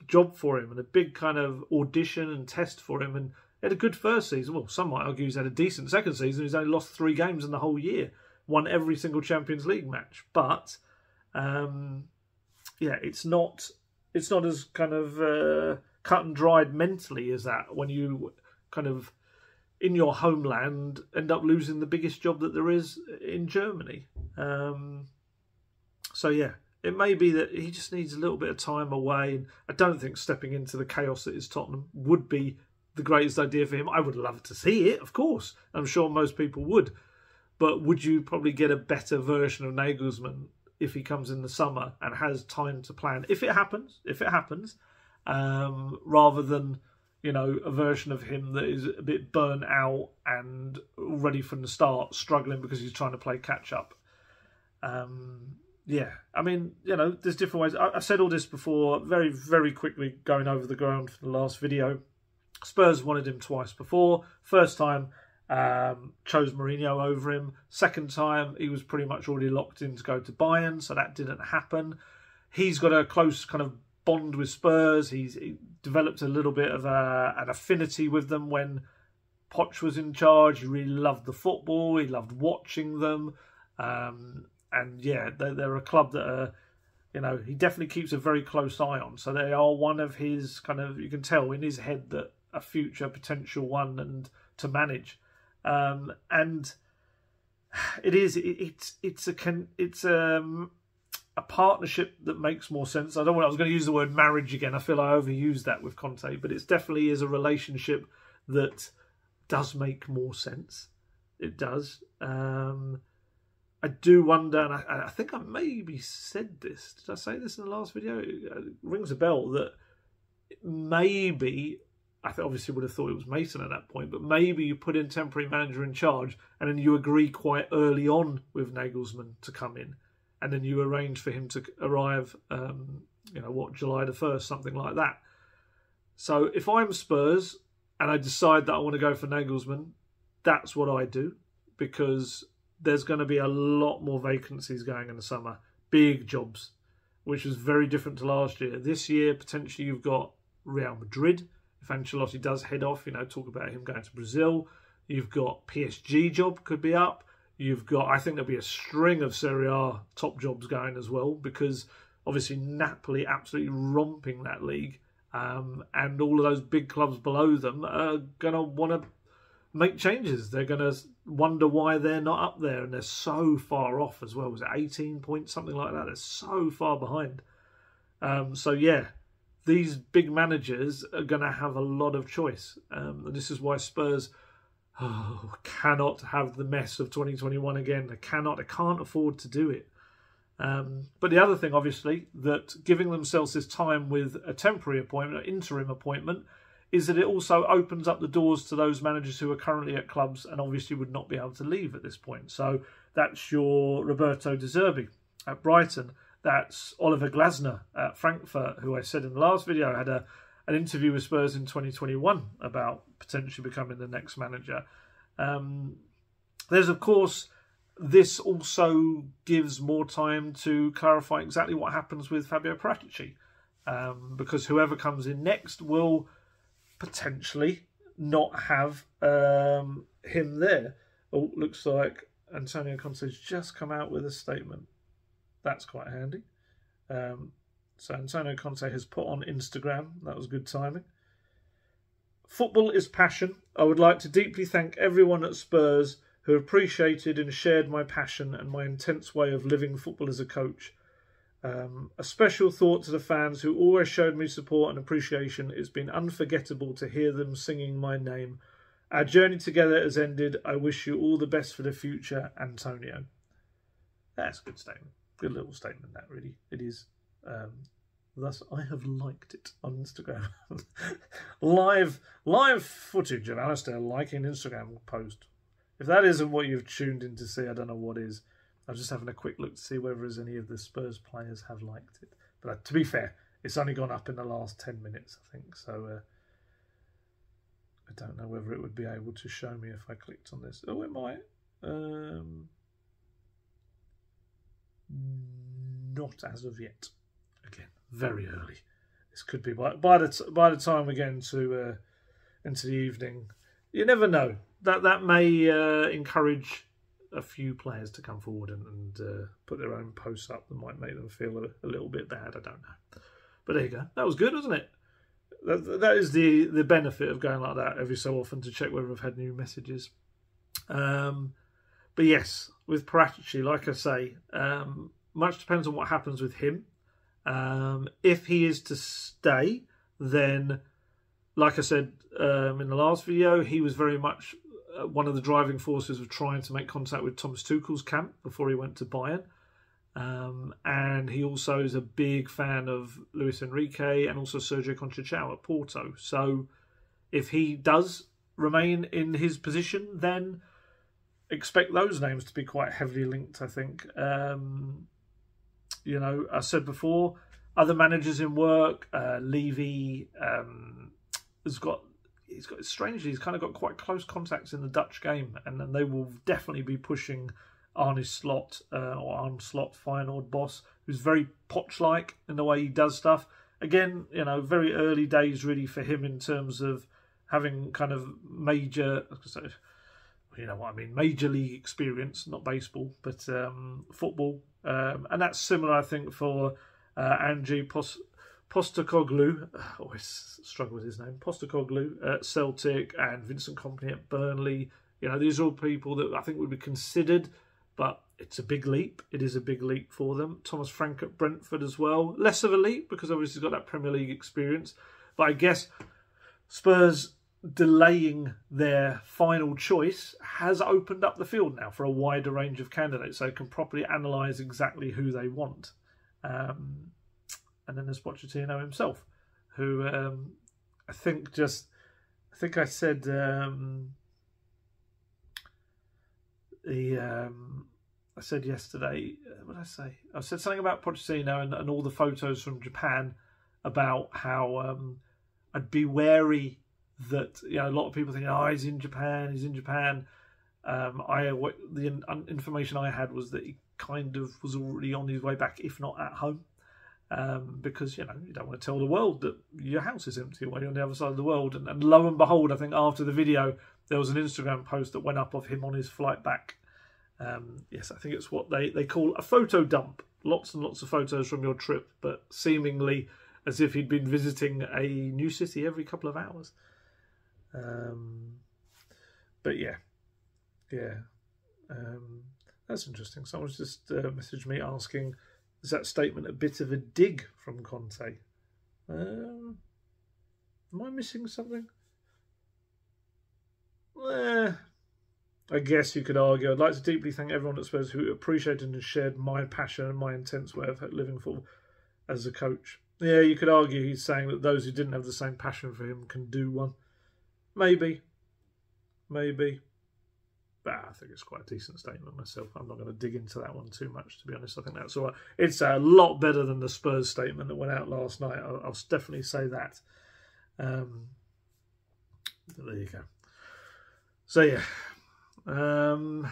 job for him, and a big kind of audition and test for him, and he had a good first season. Well, some might argue he's had a decent second season. He's only lost 3 games in the whole year, won every single Champions League match. But it's not as kind of cut and dried mentally as that when you kind of in your homeland end up losing the biggest job that there is in Germany. It may be that he just needs a little bit of time away. And I don't think stepping into the chaos that is Tottenham would be the greatest idea for him. I would love to see it, of course. I'm sure most people would. But would you probably get a better version of Nagelsmann if he comes in the summer and has time to plan? If it happens, rather than, a version of him that is a bit burnt out and already from the start struggling because he's trying to play catch up. There's different ways. I said all this before, very, very quickly going over the ground for the last video. Spurs wanted him twice before. First time, chose Mourinho over him. Second time, he was pretty much already locked in to go to Bayern, so that didn't happen. He's got a close kind of bond with Spurs. He developed a little bit of an affinity with them when Poch was in charge. He really loved the football. He loved watching them. They're a club that are, he definitely keeps a very close eye on. So they are one of his kind of, you can tell in his head that a future potential one and to manage. And it's a partnership that makes more sense. I was going to use the word marriage again. I feel I overused that with Conte, but it definitely is a relationship that does make more sense. It does. I do wonder, and I think I maybe said this. Did I say this in the last video? It rings a bell that maybe, I obviously would have thought it was Mason at that point, but maybe you put in temporary manager in charge and then you agree quite early on with Nagelsmann to come in, and then you arrange for him to arrive, July the 1st, something like that. So if I'm Spurs and I decide that I want to go for Nagelsmann, that's what I do, because there's going to be a lot more vacancies going in the summer. Big jobs, which was very different to last year. This year, potentially you've got Real Madrid. If Ancelotti does head off, talk about him going to Brazil. You've got PSG job could be up. You've got, I think there'll be a string of Serie A top jobs going as well, because obviously Napoli absolutely romping that league. And all of those big clubs below them are going to want to make changes. They're going to wonder why they're not up there, and they're so far off as well. Was it 18 points, something like that? They're so far behind. So yeah, these big managers are going to have a lot of choice. And this is why Spurs cannot have the mess of 2021 again. They can't afford to do it. But the other thing, obviously, that giving themselves this time with a temporary appointment, an interim appointment, is that it also opens up the doors to those managers who are currently at clubs and obviously would not be able to leave at this point. So that's your Roberto De Zerbi at Brighton. That's Oliver Glasner at Frankfurt, who I said in the last video had an interview with Spurs in 2021 about potentially becoming the next manager. There's, of course, this also gives more time to clarify exactly what happens with Fabio Paratici, because whoever comes in next will potentially not have him there. Oh, looks like Antonio Conte's just come out with a statement. That's quite handy. So Antonio Conte has put on Instagram. That was good timing. Football is passion. I would like to deeply thank everyone at Spurs who appreciated and shared my passion and my intense way of living football as a coach. A special thought to the fans who always showed me support and appreciation. It's been unforgettable to hear them singing my name. Our journey together has ended. I wish you all the best for the future, Antonio. That's a good statement. Good little statement, that really. It is. Thus, I have liked it on Instagram. live footage of Alistair liking Instagram post. If that isn't what you've tuned in to see, I don't know what is. I was just having a quick look to see whether as any of the Spurs players have liked it. But to be fair, it's only gone up in the last 10 minutes, I think. So I don't know whether it would be able to show me if I clicked on this. Oh, it might. Not as of yet. Again, very early. This could be by the time we get into the evening. You never know. That may encourage a few players to come forward and put their own posts up that might make them feel a little bit bad. I don't know. But there you go. That was good, wasn't it? That is the benefit of going like that every so often, to check whether I've had new messages. But yes, with Paratici, like I say, much depends on what happens with him. If he is to stay, then, like I said in the last video, he was very much one of the driving forces of trying to make contact with Thomas Tuchel's camp before he went to Bayern. And he also is a big fan of Luis Enrique and also Sergio Conceição at Porto. So if he does remain in his position, then expect those names to be quite heavily linked, I think. You know, I said before, other managers in work, Levy strangely, he's kind of got quite close contacts in the Dutch game, and then they will definitely be pushing Arne Slot, or Arne Slot, Feyenoord boss, who's very Poch-like in the way he does stuff. Again, you know, very early days really for him in terms of having kind of major, you know what I mean, major league experience, not baseball, but football. And that's similar, I think, for Ange Postecoglou. I always struggle with his name. Postecoglou at Celtic and Vincent Kompany at Burnley. You know, these are all people that I think would be considered, but it's a big leap. It is a big leap for them. Thomas Frank at Brentford as well. Less of a leap because obviously he's got that Premier League experience. But I guess Spurs delaying their final choice has opened up the field now for a wider range of candidates, so they can properly analyse exactly who they want. And then there's Pochettino himself, who I think I said I said yesterday, what did I say? I said something about Pochettino and all the photos from Japan, about how I'd be wary that, you know, a lot of people think, oh, he's in Japan. The information I had was that he kind of was already on his way back, if not at home. because, you know, you don't want to tell the world that your house is empty while you're on the other side of the world. And lo and behold, I think after the video, there was an Instagram post that went up of him on his flight back. Yes, I think it's what they call a photo dump. Lots and lots of photos from your trip, but seemingly as if he'd been visiting a new city every couple of hours. But yeah. That's interesting. Someone's just messaged me asking, is that statement a bit of a dig from Conte? Am I missing something? I guess you could argue. I'd like to deeply thank everyone at Spurs who appreciated and shared my passion and my intense way of living football as a coach. Yeah, you could argue he's saying that those who didn't have the same passion for him can do one. Maybe. But I think it's quite a decent statement myself. I'm not going to dig into that one too much, to be honest. I think that's all right. It's a lot better than the Spurs statement that went out last night. I'll definitely say that. There you go. So, yeah. Poch.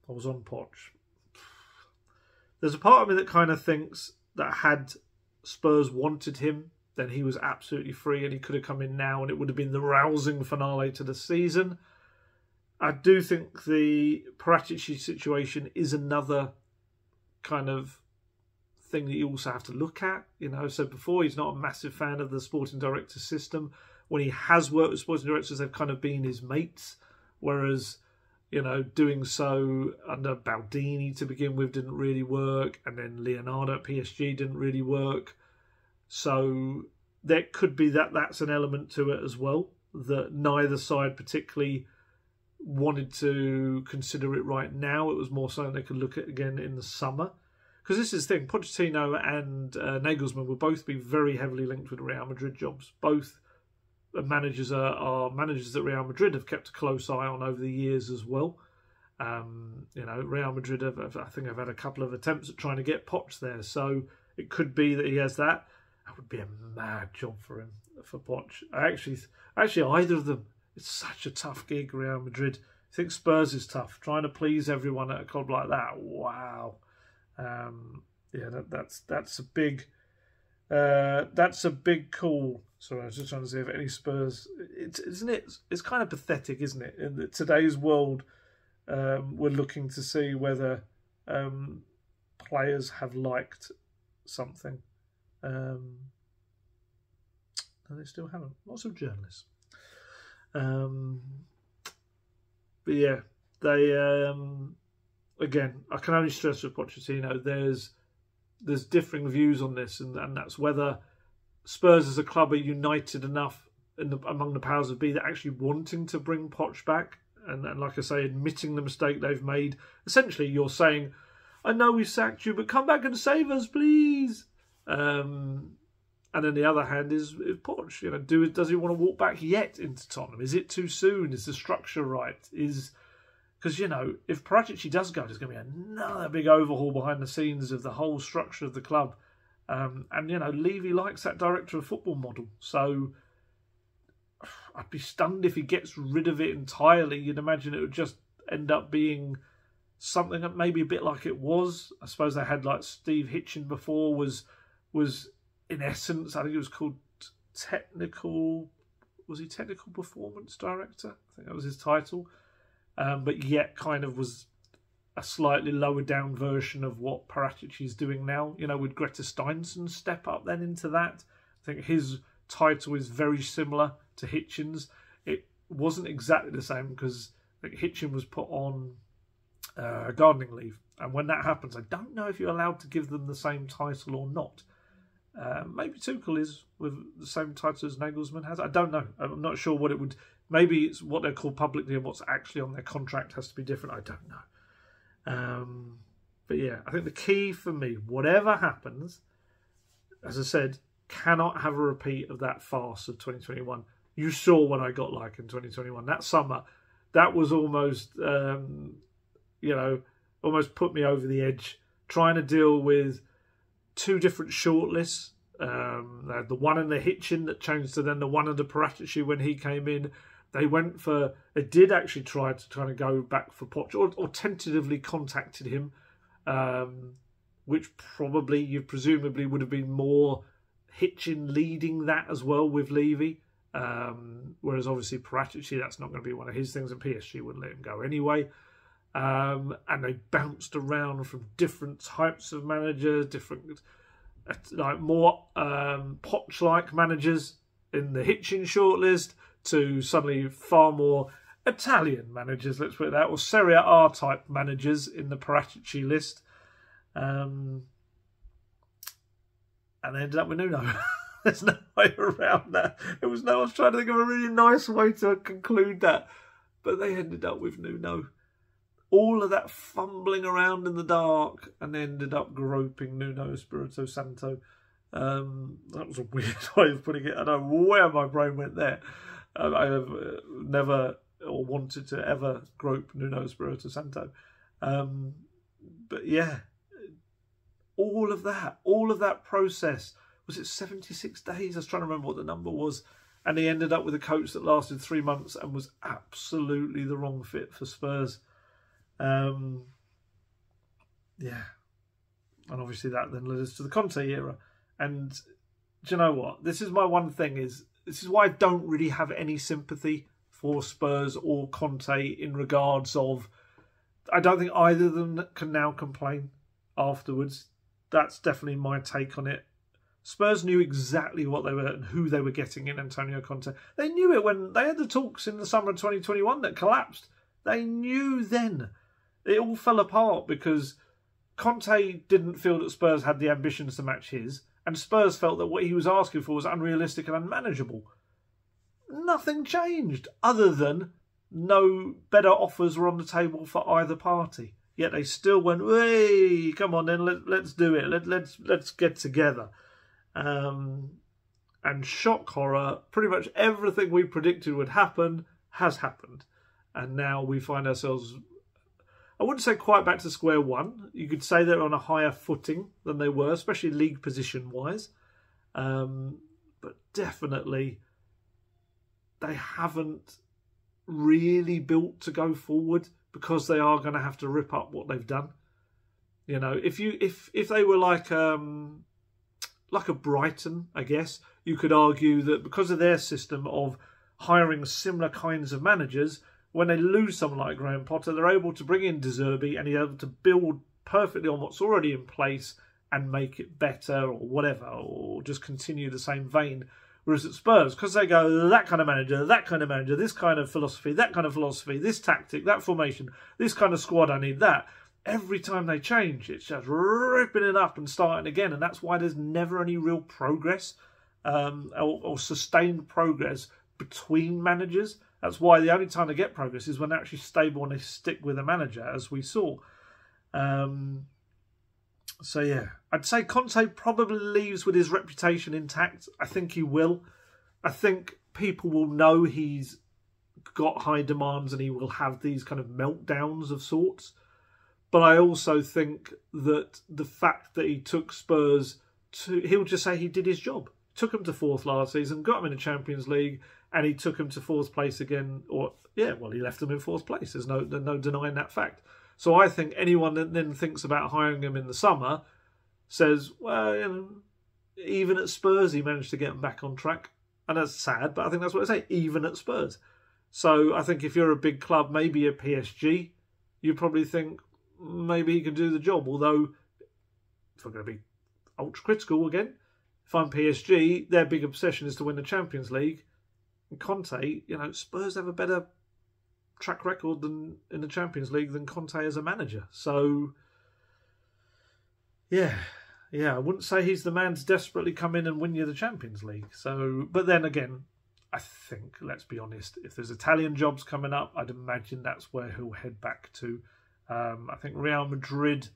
I was on Poch. There's a part of me that kind of thinks that had Spurs wanted him, then he was absolutely free and he could have come in now and it would have been the rousing finale to the season. I do think the Paratici situation is another kind of thing that you also have to look at. You know, I said before, he's not a massive fan of the sporting director system. When he has worked with sporting directors, they've kind of been his mates. Whereas, you know, doing so under Baldini to begin with didn't really work. And then Leonardo at PSG didn't really work. So there could be that's an element to it as well, that neither side particularly wanted to consider it right now. It was more something they could look at again in the summer. Because this is the thing, Pochettino and Nagelsmann will both be very heavily linked with Real Madrid jobs. Both managers are managers that Real Madrid have kept a close eye on over the years as well. You know, Real Madrid I think have had a couple of attempts at trying to get Poch there. So it could be that he has that. That would be a mad job for him, for Poch. Actually, either of them. It's such a tough gig, Real Madrid. I think Spurs is tough. Trying to please everyone at a club like that. Wow. Yeah, that's a big call. Sorry, I was just trying to see if any Spurs. It's kind of pathetic, isn't it? In today's world, we're looking to see whether players have liked something, and they still haven't. Lots of journalists. But yeah, they again, I can only stress with Pochettino, there's differing views on this, and that's whether Spurs as a club are united enough among the powers that be that actually wanting to bring Poch back, and like I say, admitting the mistake they've made. Essentially, you're saying, I know we sacked you, but come back and save us, please. And then the other hand is Poch. You know, does he want to walk back yet into Tottenham? Is it too soon? Is the structure right? Because, you know, if Paratici does go, there's going to be another big overhaul behind the scenes of the whole structure of the club. And, you know, Levy likes that director of football model. So I'd be stunned if he gets rid of it entirely. You'd imagine it would just end up being something that maybe a bit like it was. I suppose they had like Steve Hitchen before was in essence, I think it was called technical performance director? I think that was his title. But yet kind of was a slightly lower down version of what Paratici is doing now. You know, would Greta Steinsson step up then into that? I think his title is very similar to Hitchen's. It wasn't exactly the same because Hitchen was put on gardening leave. And when that happens, I don't know if you're allowed to give them the same title or not. Maybe Tuchel is with the same title as Nagelsmann has. I don't know. I'm not sure what it would... Maybe it's what they're called publicly and what's actually on their contract has to be different. I don't know. But yeah, I think the key for me, whatever happens, as I said, cannot have a repeat of that farce of 2021. You saw what I got like in 2021. That summer, that was almost, almost put me over the edge. Trying to deal with two different shortlists. The one in the Hitchen that changed to then the one under Paratici when he came in. They did actually try to go back for Poch, or tentatively contacted him which probably you presumably would have been more Hitchin leading that as well with Levy. Whereas obviously Paratici, that's not going to be one of his things, and PSG wouldn't let him go anyway. And they bounced around from different types of managers, different, like more Poch-like managers in the Hitchin shortlist, to suddenly far more Italian managers, let's put it that, or Serie A type managers in the Paratici list. And they ended up with Nuno. There's no way around that. I was trying to think of a really nice way to conclude that, but they ended up with Nuno. All of that fumbling around in the dark, and ended up groping Nuno Espirito Santo. That was a weird way of putting it. I don't know where my brain went there. I have never or wanted to ever grope Nuno Espirito Santo. But yeah, all of that process. Was it 76 days? I was trying to remember what the number was. And he ended up with a coach that lasted 3 months and was absolutely the wrong fit for Spurs. Yeah. And obviously that then led us to the Conte era. And do you know what? This is my one thing, this is why I don't really have any sympathy for Spurs or Conte in regards of, I don't think either of them can now complain afterwards. That's definitely my take on it. Spurs knew exactly what they were and who they were getting in Antonio Conte. They knew it when they had the talks in the summer of 2021 that collapsed. They knew then. It all fell apart because Conte didn't feel that Spurs had the ambitions to match his, and Spurs felt that what he was asking for was unrealistic and unmanageable. Nothing changed other than no better offers were on the table for either party. Yet they still went, "Hey, come on then, let's do it. Let's get together." And shock horror, pretty much everything we predicted would happen has happened. And now we find ourselves, I wouldn't say quite back to square one. You could say they're on a higher footing than they were, especially league position-wise. But definitely they haven't really built to go forward, because they are going to have to rip up what they've done. You know, if they were like a Brighton, I guess, you could argue that because of their system of hiring similar kinds of managers, when they lose someone like Graham Potter, they're able to bring in De Zerbi and he's able to build perfectly on what's already in place and make it better or whatever, or just continue the same vein. Whereas at Spurs, because they go, that kind of manager, this kind of philosophy, that kind of philosophy, this tactic, that formation, this kind of squad, I need that. Every time they change, it's just ripping it up and starting again. And that's why there's never any real progress or sustained progress between managers. That's why the only time they get progress is when they're actually stable and they stick with a manager, as we saw. So yeah, I'd say Conte probably leaves with his reputation intact. I think he will. I think people will know he's got high demands and he will have these kind of meltdowns of sorts. But I also think that the fact that he took Spurs to, he'll just say he did his job. Took him to fourth last season, got him in the Champions League, and he took him to fourth place again. Or yeah, well, he left them in fourth place. There's no denying that fact. So I think anyone that then thinks about hiring him in the summer says, well, you know, even at Spurs he managed to get him back on track. And that's sad, but I think that's what I say, even at Spurs. So I think if you're a big club, maybe a PSG, you probably think maybe he can do the job. Although, if I'm going to be ultra critical again, if I'm PSG, their big obsession is to win the Champions League. And Conte, you know, Spurs have a better track record than in the Champions League than Conte as a manager. So, yeah, I wouldn't say he's the man to desperately come in and win you the Champions League. So, but then again, I think, let's be honest, if there's Italian jobs coming up, I'd imagine that's where he'll head back to. I think Real Madrid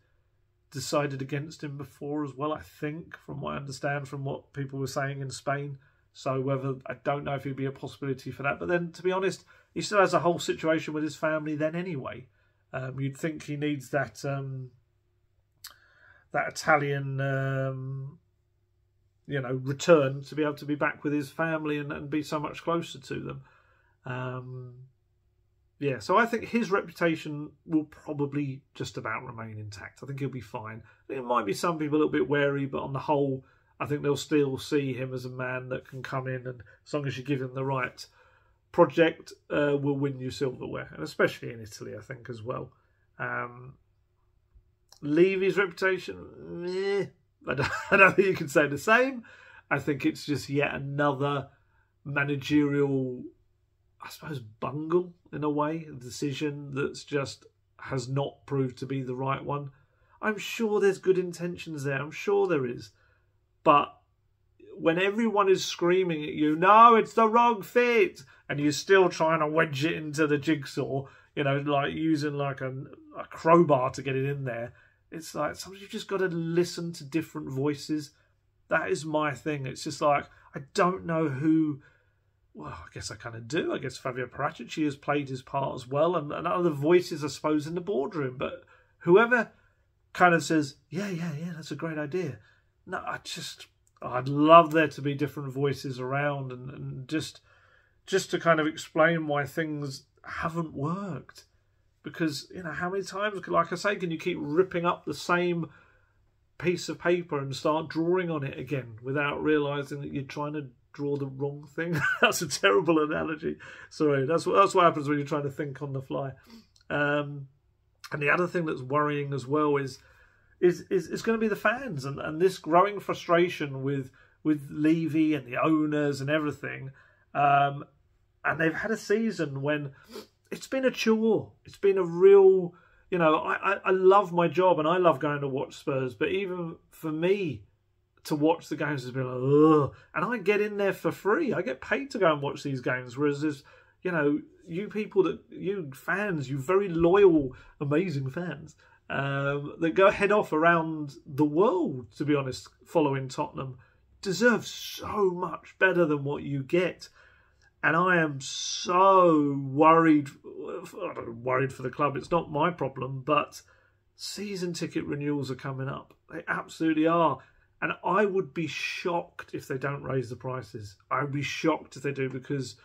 decided against him before as well, I think, from what I understand from what people were saying in Spain. So whether, I don't know if he'd be a possibility for that. But then, to be honest, he still has a whole situation with his family then anyway. You'd think he needs that that Italian, return to be able to be back with his family and be so much closer to them. Yeah, so I think his reputation will probably just about remain intact. I think he'll be fine. I think it might be some people a little bit wary, but on the whole, I think they'll still see him as a man that can come in, and as long as you give him the right project, will win you silverware, and especially in Italy, I think, as well. Levy's reputation, I don't think you can say the same. I think it's just yet another managerial, I suppose, bungle in a way, a decision that's just has not proved to be the right one. I'm sure there's good intentions there. I'm sure there is. But when everyone is screaming at you, no, it's the wrong fit, and you're still trying to wedge it into the jigsaw, you know, like using like a crowbar to get it in there, it's like sometimes you've just got to listen to different voices. That is my thing. It's just like, I don't know who... Well, I guess I kind of do. I guess Fabio Paratici has played his part as well, and other voices, I suppose, in the boardroom. But whoever kind of says, yeah, that's a great idea. No, I'd love there to be different voices around, and just to kind of explain why things haven't worked. Because, you know, how many times, like I say, can you keep ripping up the same piece of paper and start drawing on it again without realising that you're trying to draw the wrong thing? That's a terrible analogy. Sorry, that's what happens when you're trying to think on the fly. And the other thing that's worrying as well is going to be the fans, and this growing frustration with Levy and the owners and everything. And they've had a season when it's been a chore. It's been a real, you know, I love my job and I love going to watch Spurs, but even for me to watch the games has been like, ugh. And I get in there for free. I get paid to go and watch these games. Whereas there's, you know, you fans, you very loyal, amazing fans, that go head off around the world, to be honest, following Tottenham, deserve so much better than what you get. And I am so worried. I don't know, worried for the club. It's not my problem, but season ticket renewals are coming up. They absolutely are. And I would be shocked if they don't raise the prices. I would be shocked if they do, because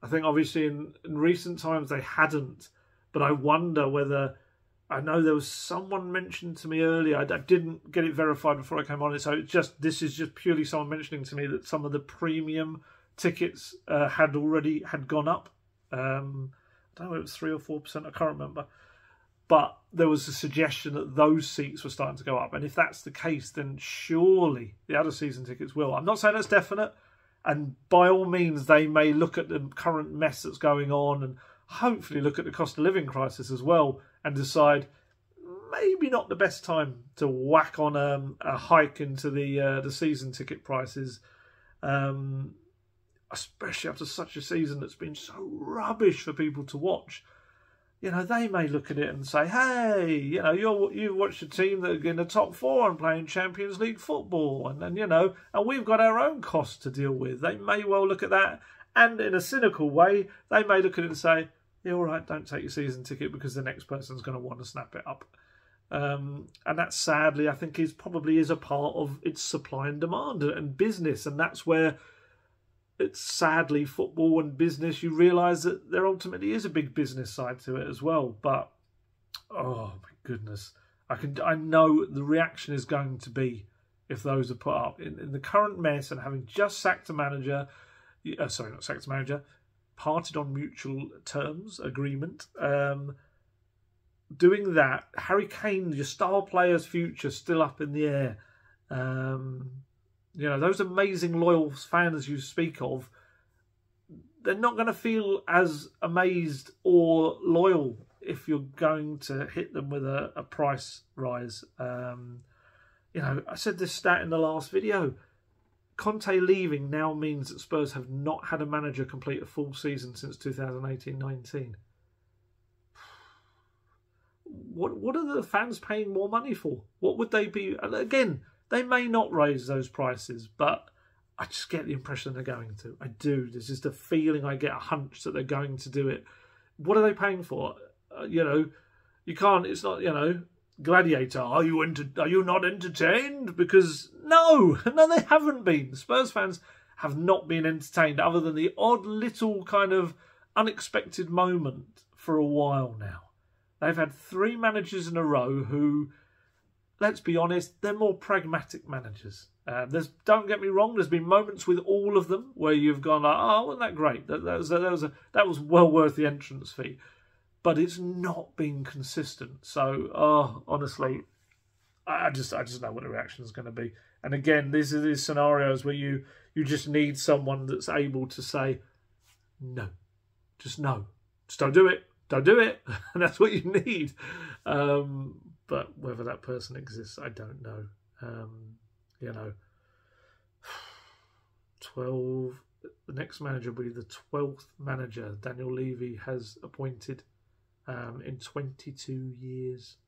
I think obviously in recent times they hadn't. But I wonder whether... I know there was someone mentioned to me earlier. I didn't get it verified before I came on it. So this is just purely someone mentioning to me that some of the premium tickets had gone up. I don't know if it was 3 or 4%. I can't remember. But there was a suggestion that those seats were starting to go up. And if that's the case, then surely the other season tickets will. I'm not saying that's definite. And by all means, they may look at the current mess that's going on and hopefully look at the cost of living crisis as well and decide maybe not the best time to whack on a hike into the season ticket prices. Especially after such a season that's been so rubbish for people to watch. You know, they may look at it and say, hey, you know, you watch a team that are in the top 4 and playing Champions League football, and then, you know, and we've got our own costs to deal with. They may well look at that, and in a cynical way, they may look at it and say, yeah, all right, don't take your season ticket because the next person's going to want to snap it up. And that, sadly, I think probably is a part of its supply and demand and business, and that's where it's sadly football and business, you realise that there ultimately is a big business side to it as well. But oh my goodness, I know the reaction is going to be, if those are put up in the current mess and having just sacked a manager, parted on mutual terms agreement, doing that, Harry Kane, your star player's future still up in the air. You know, those amazing loyal fans you speak of, they're not going to feel as amazed or loyal if you're going to hit them with a price rise. You know, I said this stat in the last video. Conte leaving now means that Spurs have not had a manager complete a full season since 2018-19. What are the fans paying more money for? What would they be? And again, they may not raise those prices, but I just get the impression they're going to. I do. There's just a feeling, I get a hunch that they're going to do it. What are they paying for? You know, you can't, it's not, you know, Gladiator, are you not entertained? Because no, they haven't been. The Spurs fans have not been entertained other than the odd little kind of unexpected moment for a while now. They've had 3 managers in a row who, let's be honest, they're more pragmatic managers. Don't get me wrong, there's been moments with all of them where you've gone like, oh, wasn't that great? That was well worth the entrance fee. But it's not been consistent. So, honestly, I just know what the reaction is going to be. And again, these are these scenarios where you just need someone that's able to say, no, just no. Just don't do it. Don't do it. And that's what you need. But whether that person exists, I don't know. 12. The next manager will be the 12th manager Daniel Levy has appointed in 22 years.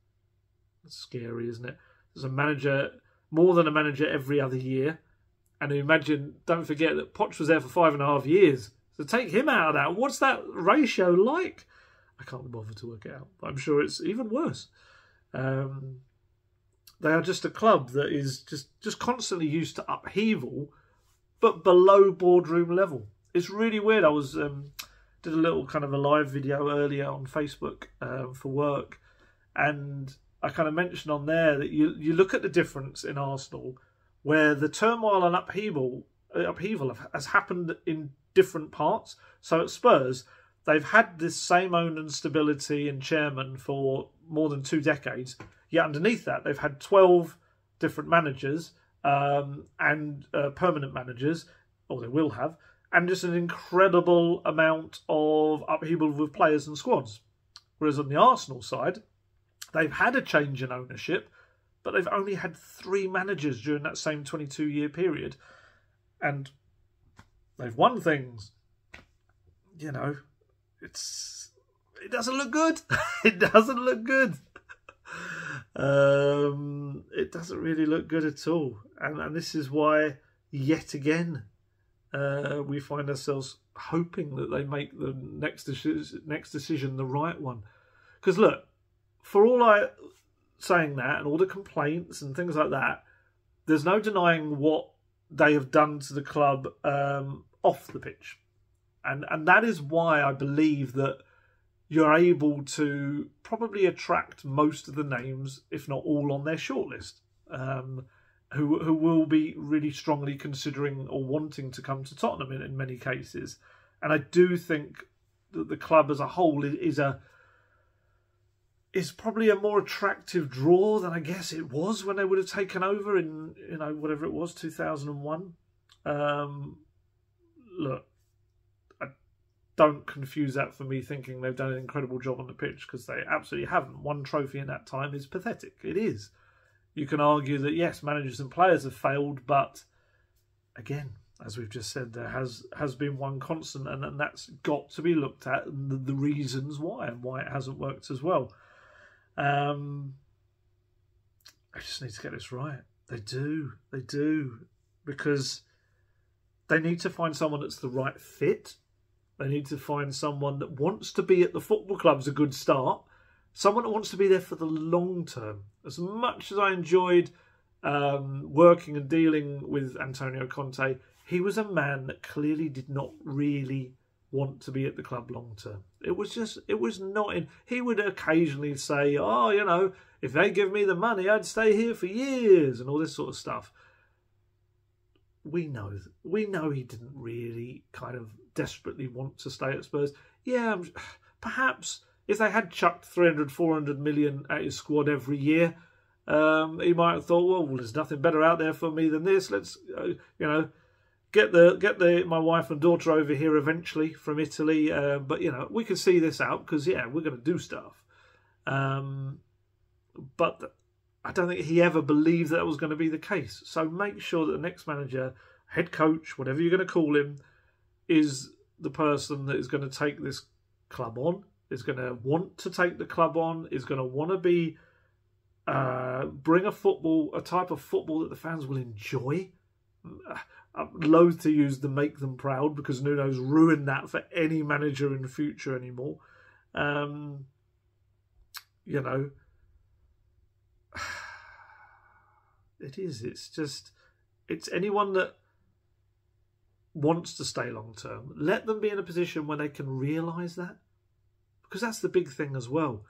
That's scary, isn't it? There's a manager, more than a manager every other year. And imagine, don't forget that Poch was there for 5.5 years. So take him out of that. What's that ratio like? I can't bother to work it out, but I'm sure it's even worse. They are just a club that is just constantly used to upheaval, but below boardroom level. It's really weird. I was did a little kind of a live video earlier on Facebook for work, and I kind of mentioned on there that you look at the difference in Arsenal, where the turmoil and upheaval has happened in different parts. So at Spurs, they've had this same own and stability and chairman for more than 2 decades. Yet underneath that, they've had 12 different managers and permanent managers, or they will have, and just an incredible amount of upheaval with players and squads. Whereas on the Arsenal side, they've had a change in ownership, but they've only had 3 managers during that same 22-year period. And they've won things. You know, it doesn't look good. It doesn't look good. It doesn't really look good at all. And this is why, yet again, we find ourselves hoping that they make the next decision the right one. Because look, for all saying that and all the complaints and things like that, there's no denying what they have done to the club off the pitch. And that is why I believe that you're able to probably attract most of the names, if not all, on their shortlist, who will be really strongly considering or wanting to come to Tottenham in many cases. And I do think that the club as a whole is probably a more attractive draw than I guess it was when they would have taken over in, whatever it was, 2001. Look, don't confuse that for me thinking they've done an incredible job on the pitch, because they absolutely haven't. 1 trophy in that time is pathetic. It is. You can argue that, yes, managers and players have failed, but again, as we've just said, there has been one constant, and that's got to be looked at, and the reasons why and why it hasn't worked as well. I just need to get this right. They do, because they need to find someone that's the right fit. They need to find someone that wants to be at the football club's a good start. Someone that wants to be there for the long term. As much as I enjoyed working and dealing with Antonio Conte, he was a man that clearly did not really want to be at the club long term. It was not in. He would occasionally say, oh, if they give me the money, I'd stay here for years and all this sort of stuff. We know he didn't really kind of desperately want to stay at Spurs. Yeah, perhaps if they had chucked 300, 400 million at his squad every year, he might have thought, well, there's nothing better out there for me than this. Let's, get my wife and daughter over here eventually from Italy. But we can see this out because we're going to do stuff. But I don't think he ever believed that was going to be the case. So make sure that the next manager, head coach, whatever you're going to call him, is the person that is going to take this club on, is going to want to take the club on, is going to want to be bring a type of football that the fans will enjoy. I'm loath to use the make them proud, because Nuno's ruined that for any manager in the future anymore. It's anyone that wants to stay long term. Let them be in a position where they can realise that. because that's the big thing as well.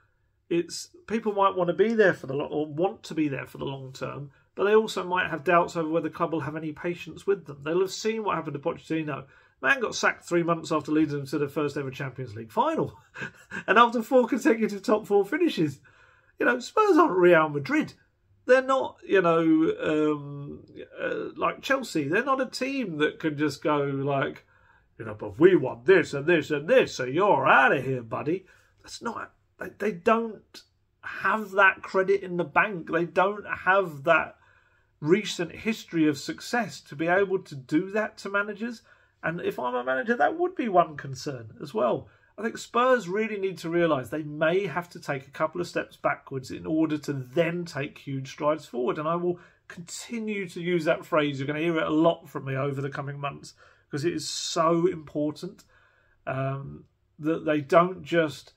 It's people might want to be there for the or want to be there for the long term, but they also might have doubts over whether the club will have any patience with them. They'll have seen what happened to Pochettino. Man got sacked 3 months after leading them to their first ever Champions League final, and after 4 consecutive top 4 finishes. You know, Spurs aren't Real Madrid. They're not, you know, like Chelsea. They're not a team that can just go like, you know, but we want this and this and this, so you're out of here, buddy. That's not. They don't have that credit in the bank. They don't have that recent history of success to be able to do that to managers. And if I'm a manager, that would be one concern as well. I think Spurs really need to realise they may have to take a couple of steps backwards in order to then take huge strides forward. And I will continue to use that phrase. You're going to hear it a lot from me over the coming months because it is so important that they don't just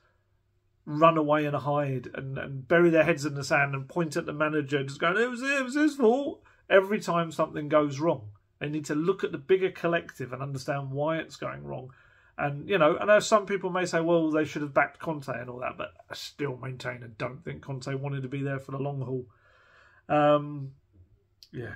run away and hide and bury their heads in the sand and point at the manager just going, it was his fault every time something goes wrong. They need to look at the bigger collective and understand why it's going wrong. And, you know, I know some people may say, well, they should have backed Conte and all that, but I still maintain and don't think Conte wanted to be there for the long haul. Yeah.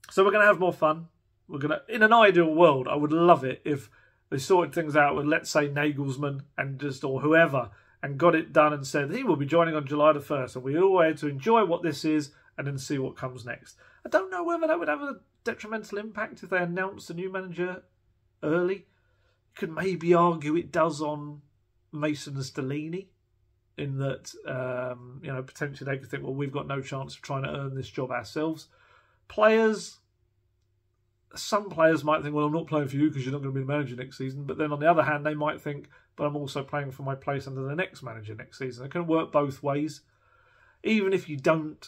So we're going to have more fun. We're going to, in an ideal world, I would love it if they sorted things out with, let's say, Nagelsmann and just, or whoever, and got it done and said he will be joining on July the 1st. And we all had to enjoy what this is and then see what comes next. I don't know whether that would have a detrimental impact if they announced a new manager early. You could maybe argue it does on Mason and Stellini, in that, you know, potentially they could think, well, we've got no chance of trying to earn this job ourselves. Players, some players might think, well, I'm not playing for you because you're not going to be the manager next season. But then on the other hand, they might think, but I'm also playing for my place under the next manager next season. It can work both ways. Even if you don't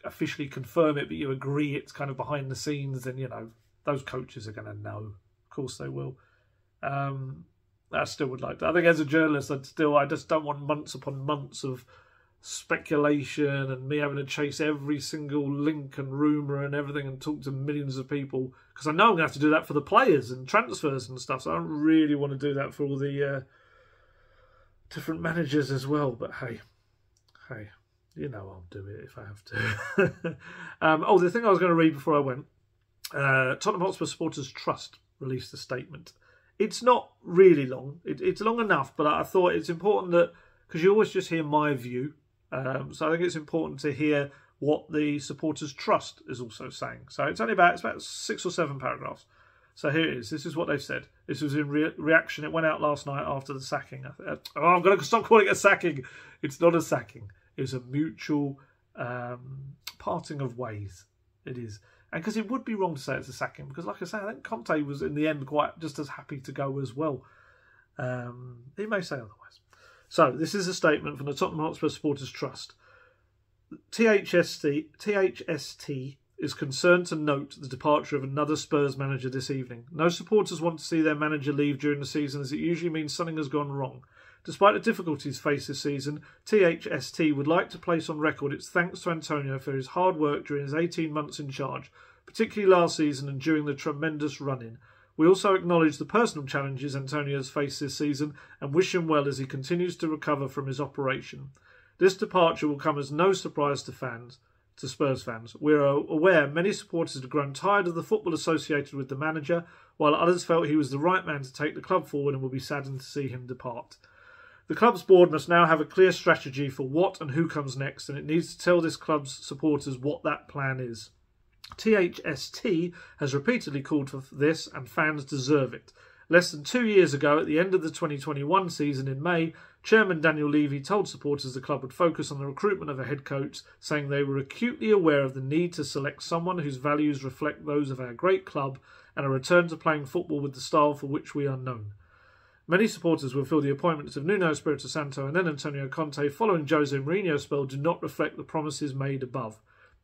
officially confirm it, but you agree it's kind of behind the scenes, then, you know, those coaches are going to know. Of course they will. I still would like to. I think as a journalist, I just don't want months upon months of speculation and me having to chase every single link and rumour and everything and talk to millions of people, because I know I'm going to have to do that for the players and transfers and stuff, so I don't really want to do that for all the different managers as well. But hey, you know I'll do it if I have to. The thing I was going to read before I went, Tottenham Hotspur Supporters Trust released a statement. It's not really long. It's long enough, but I thought it's important that, because you always just hear my view, so I think it's important to hear what the Supporters Trust is also saying. So it's about 6 or 7 paragraphs. So here it is. This is what they've said. This was in reaction. It went out last night after the sacking. I'm going to stop calling it a sacking. It's not a sacking. It's a mutual parting of ways. It is. And because it would be wrong to say it's a sacking, because like I say, I think Conte was in the end quite just as happy to go as well. He may say otherwise. So this is a statement from the Tottenham Hotspur Supporters Trust. THST is concerned to note the departure of another Spurs manager this evening. No supporters want to see their manager leave during the season, as it usually means something has gone wrong. Despite the difficulties faced this season, THST would like to place on record its thanks to Antonio for his hard work during his 18 months in charge, particularly last season and during the tremendous run-in. We also acknowledge the personal challenges Antonio has faced this season and wish him well as he continues to recover from his operation. This departure will come as no surprise to Spurs fans. We are aware many supporters had grown tired of the football associated with the manager, while others felt he was the right man to take the club forward and will be saddened to see him depart. The club's board must now have a clear strategy for what and who comes next, and it needs to tell this club's supporters what that plan is. THST has repeatedly called for this, and fans deserve it. Less than 2 years ago, at the end of the 2021 season in May, Chairman Daniel Levy told supporters the club would focus on the recruitment of a head coach, saying they were acutely aware of the need to select someone whose values reflect those of our great club and a return to playing football with the style for which we are known. Many supporters will feel the appointments of Nuno Espirito Santo and then Antonio Conte following Jose Mourinho's spell do not reflect the promises made above.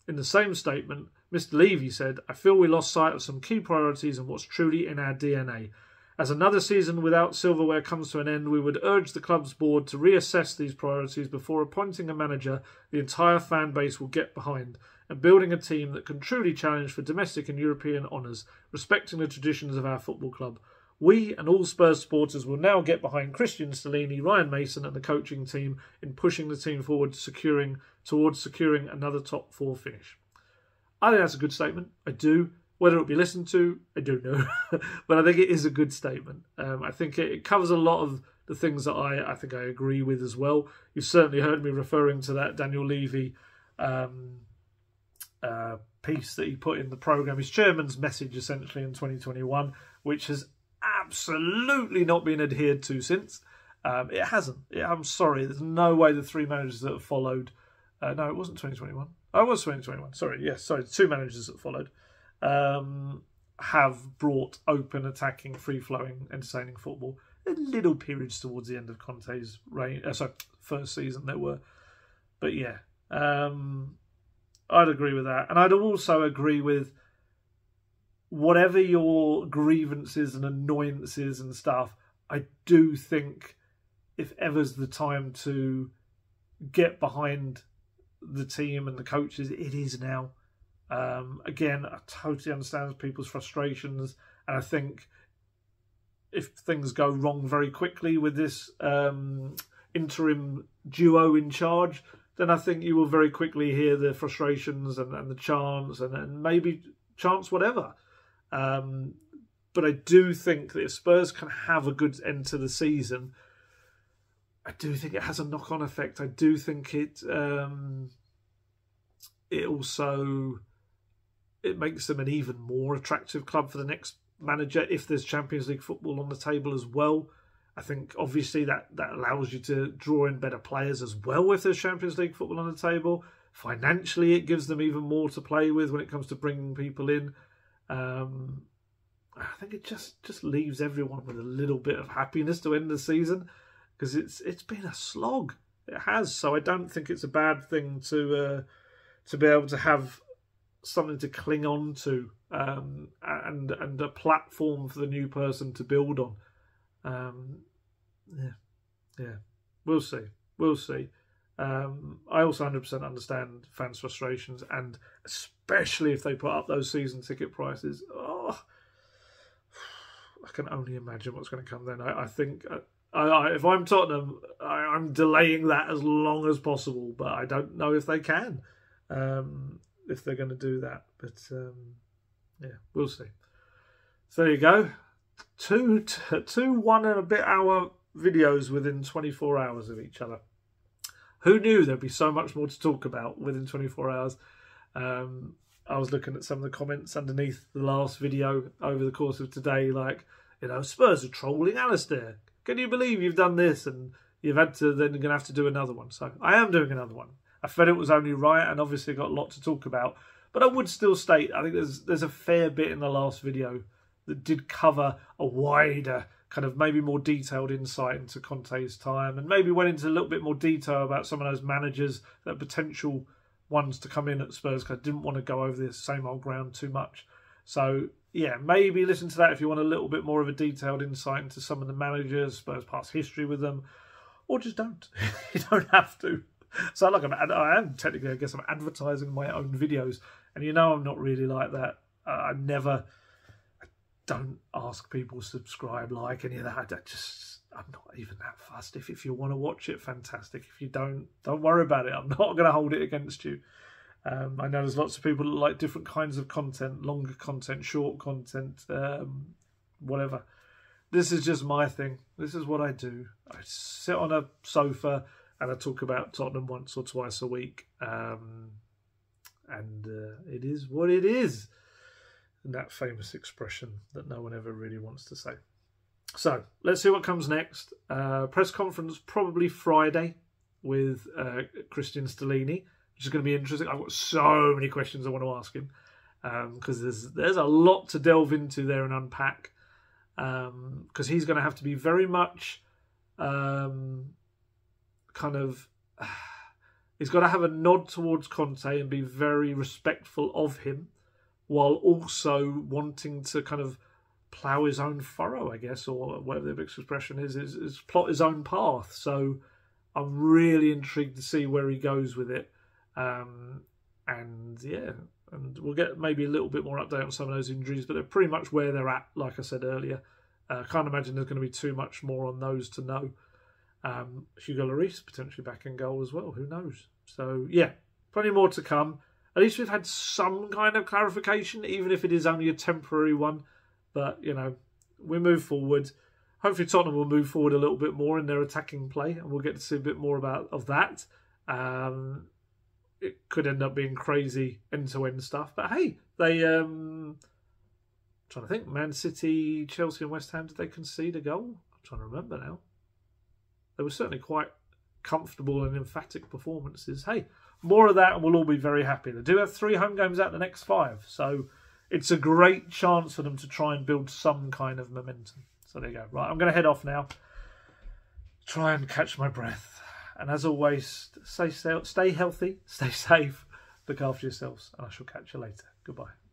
In the same statement, Mr. Levy said, "I feel we lost sight of some key priorities and what's truly in our DNA. As another season without silverware comes to an end, we would urge the club's board to reassess these priorities before appointing a manager the entire fan base will get behind, and building a team that can truly challenge for domestic and European honours, respecting the traditions of our football club. We and all Spurs supporters will now get behind Christian Stellini, Ryan Mason and the coaching team in pushing the team forward towards securing another top 4 finish. I think that's a good statement. I do. Whether it'll be listened to, I don't know. But I think it is a good statement. I think it covers a lot of the things that I think I agree with as well. You've certainly heard me referring to that Daniel Levy piece that he put in the programme, his chairman's message essentially in 2021, which has absolutely not been adhered to since. It hasn't. I'm sorry. There's no way the 3 managers that have followed... no, it wasn't 2021. Oh, it was 2021. Sorry. Yes, sorry. 2 managers that followed have brought open, attacking, free-flowing, entertaining football. Little periods towards the end of Conte's first season there were. But yeah, I'd agree with that. And I'd also agree with whatever your grievances and annoyances and stuff, I do think if ever's the time to get behind the team and the coaches, it is now. Again, I totally understand people's frustrations, and I think if things go wrong very quickly with this interim duo in charge, then I think you will very quickly hear the frustrations and the chants and maybe chants whatever. But I do think that if Spurs can have a good end to the season, I do think it has a knock-on effect. I do think it also makes them an even more attractive club for the next manager if there's Champions League football on the table as well. I think obviously that allows you to draw in better players as well if there's Champions League football on the table. Financially, it gives them even more to play with when it comes to bringing people in. I think it just leaves everyone with a little bit of happiness to end the season, because it's been a slog. It has. So I don't think it's a bad thing to be able to have something to cling on to, and a platform for the new person to build on. Yeah, we'll see. I also 100% understand fans' frustrations, and especially if they put up those season ticket prices. Oh, I can only imagine what's going to come then. I think if I'm Tottenham, I'm delaying that as long as possible, but I don't know if they can, if they're going to do that. But yeah, we'll see. So there you go. Two 1 and a bit hour videos within 24 hours of each other. Who knew there'd be so much more to talk about within 24 hours? I was looking at some of the comments underneath the last video over the course of today, like, Spurs are trolling Alistair. Can you believe you've done this? And you've had to, then you're going to have to do another one. So I am doing another one. I felt it was only right, and obviously got a lot to talk about. But I would still state, I think there's a fair bit in the last video that did cover a wider, kind of maybe more detailed insight into Conte's time, and maybe went into a little bit more detail about some of those managers, that potential ones to come in at Spurs, because I didn't want to go over the same old ground too much. So yeah, maybe listen to that if you want a little bit more of a detailed insight into some of the managers, Spurs past history with them, or just don't. You don't have to. So like I am technically, I guess I'm advertising my own videos, and I'm not really like that. I don't ask people to subscribe, like any of that. I'm not even that fussed. If you want to watch it, fantastic. If you don't worry about it. I'm not going to hold it against you. I know there's lots of people that like different kinds of content, longer content, short content, whatever. This is just my thing. This is what I do. I sit on a sofa and I talk about Tottenham once or twice a week. And it is what it is. And that famous expression that no one ever really wants to say. So let's see what comes next. Press conference probably Friday with Christian Stellini, which is going to be interesting. I've got so many questions I want to ask him, because there's a lot to delve into there and unpack, because he's going to have to be very much he's got to have a nod towards Conte and be very respectful of him, while also wanting to kind of plough his own furrow, I guess, or whatever the expression is plot his own path. So I'm really intrigued to see where he goes with it. And yeah, and we'll get maybe a little bit more update on some of those injuries, but they're pretty much where they're at, like I said earlier. I can't imagine there's going to be too much more on those to know. Hugo Lloris potentially back in goal as well. Who knows? So, yeah, plenty more to come. At least we've had some kind of clarification, even if it is only a temporary one. But, you know, we move forward. Hopefully Tottenham will move forward a little bit more in their attacking play, and we'll get to see a bit more of that. It could end up being crazy end-to-end stuff. But, hey, they... trying to think, Man City, Chelsea and West Ham, did they concede a goal? I'm trying to remember now. They were certainly quite comfortable and emphatic performances. Hey, more of that and we'll all be very happy. They do have 3 home games out the next 5. So it's a great chance for them to try and build some kind of momentum. So there you go. Right, I'm going to head off now. Try and catch my breath. And as always, stay healthy, stay safe, look after yourselves, and I shall catch you later. Goodbye.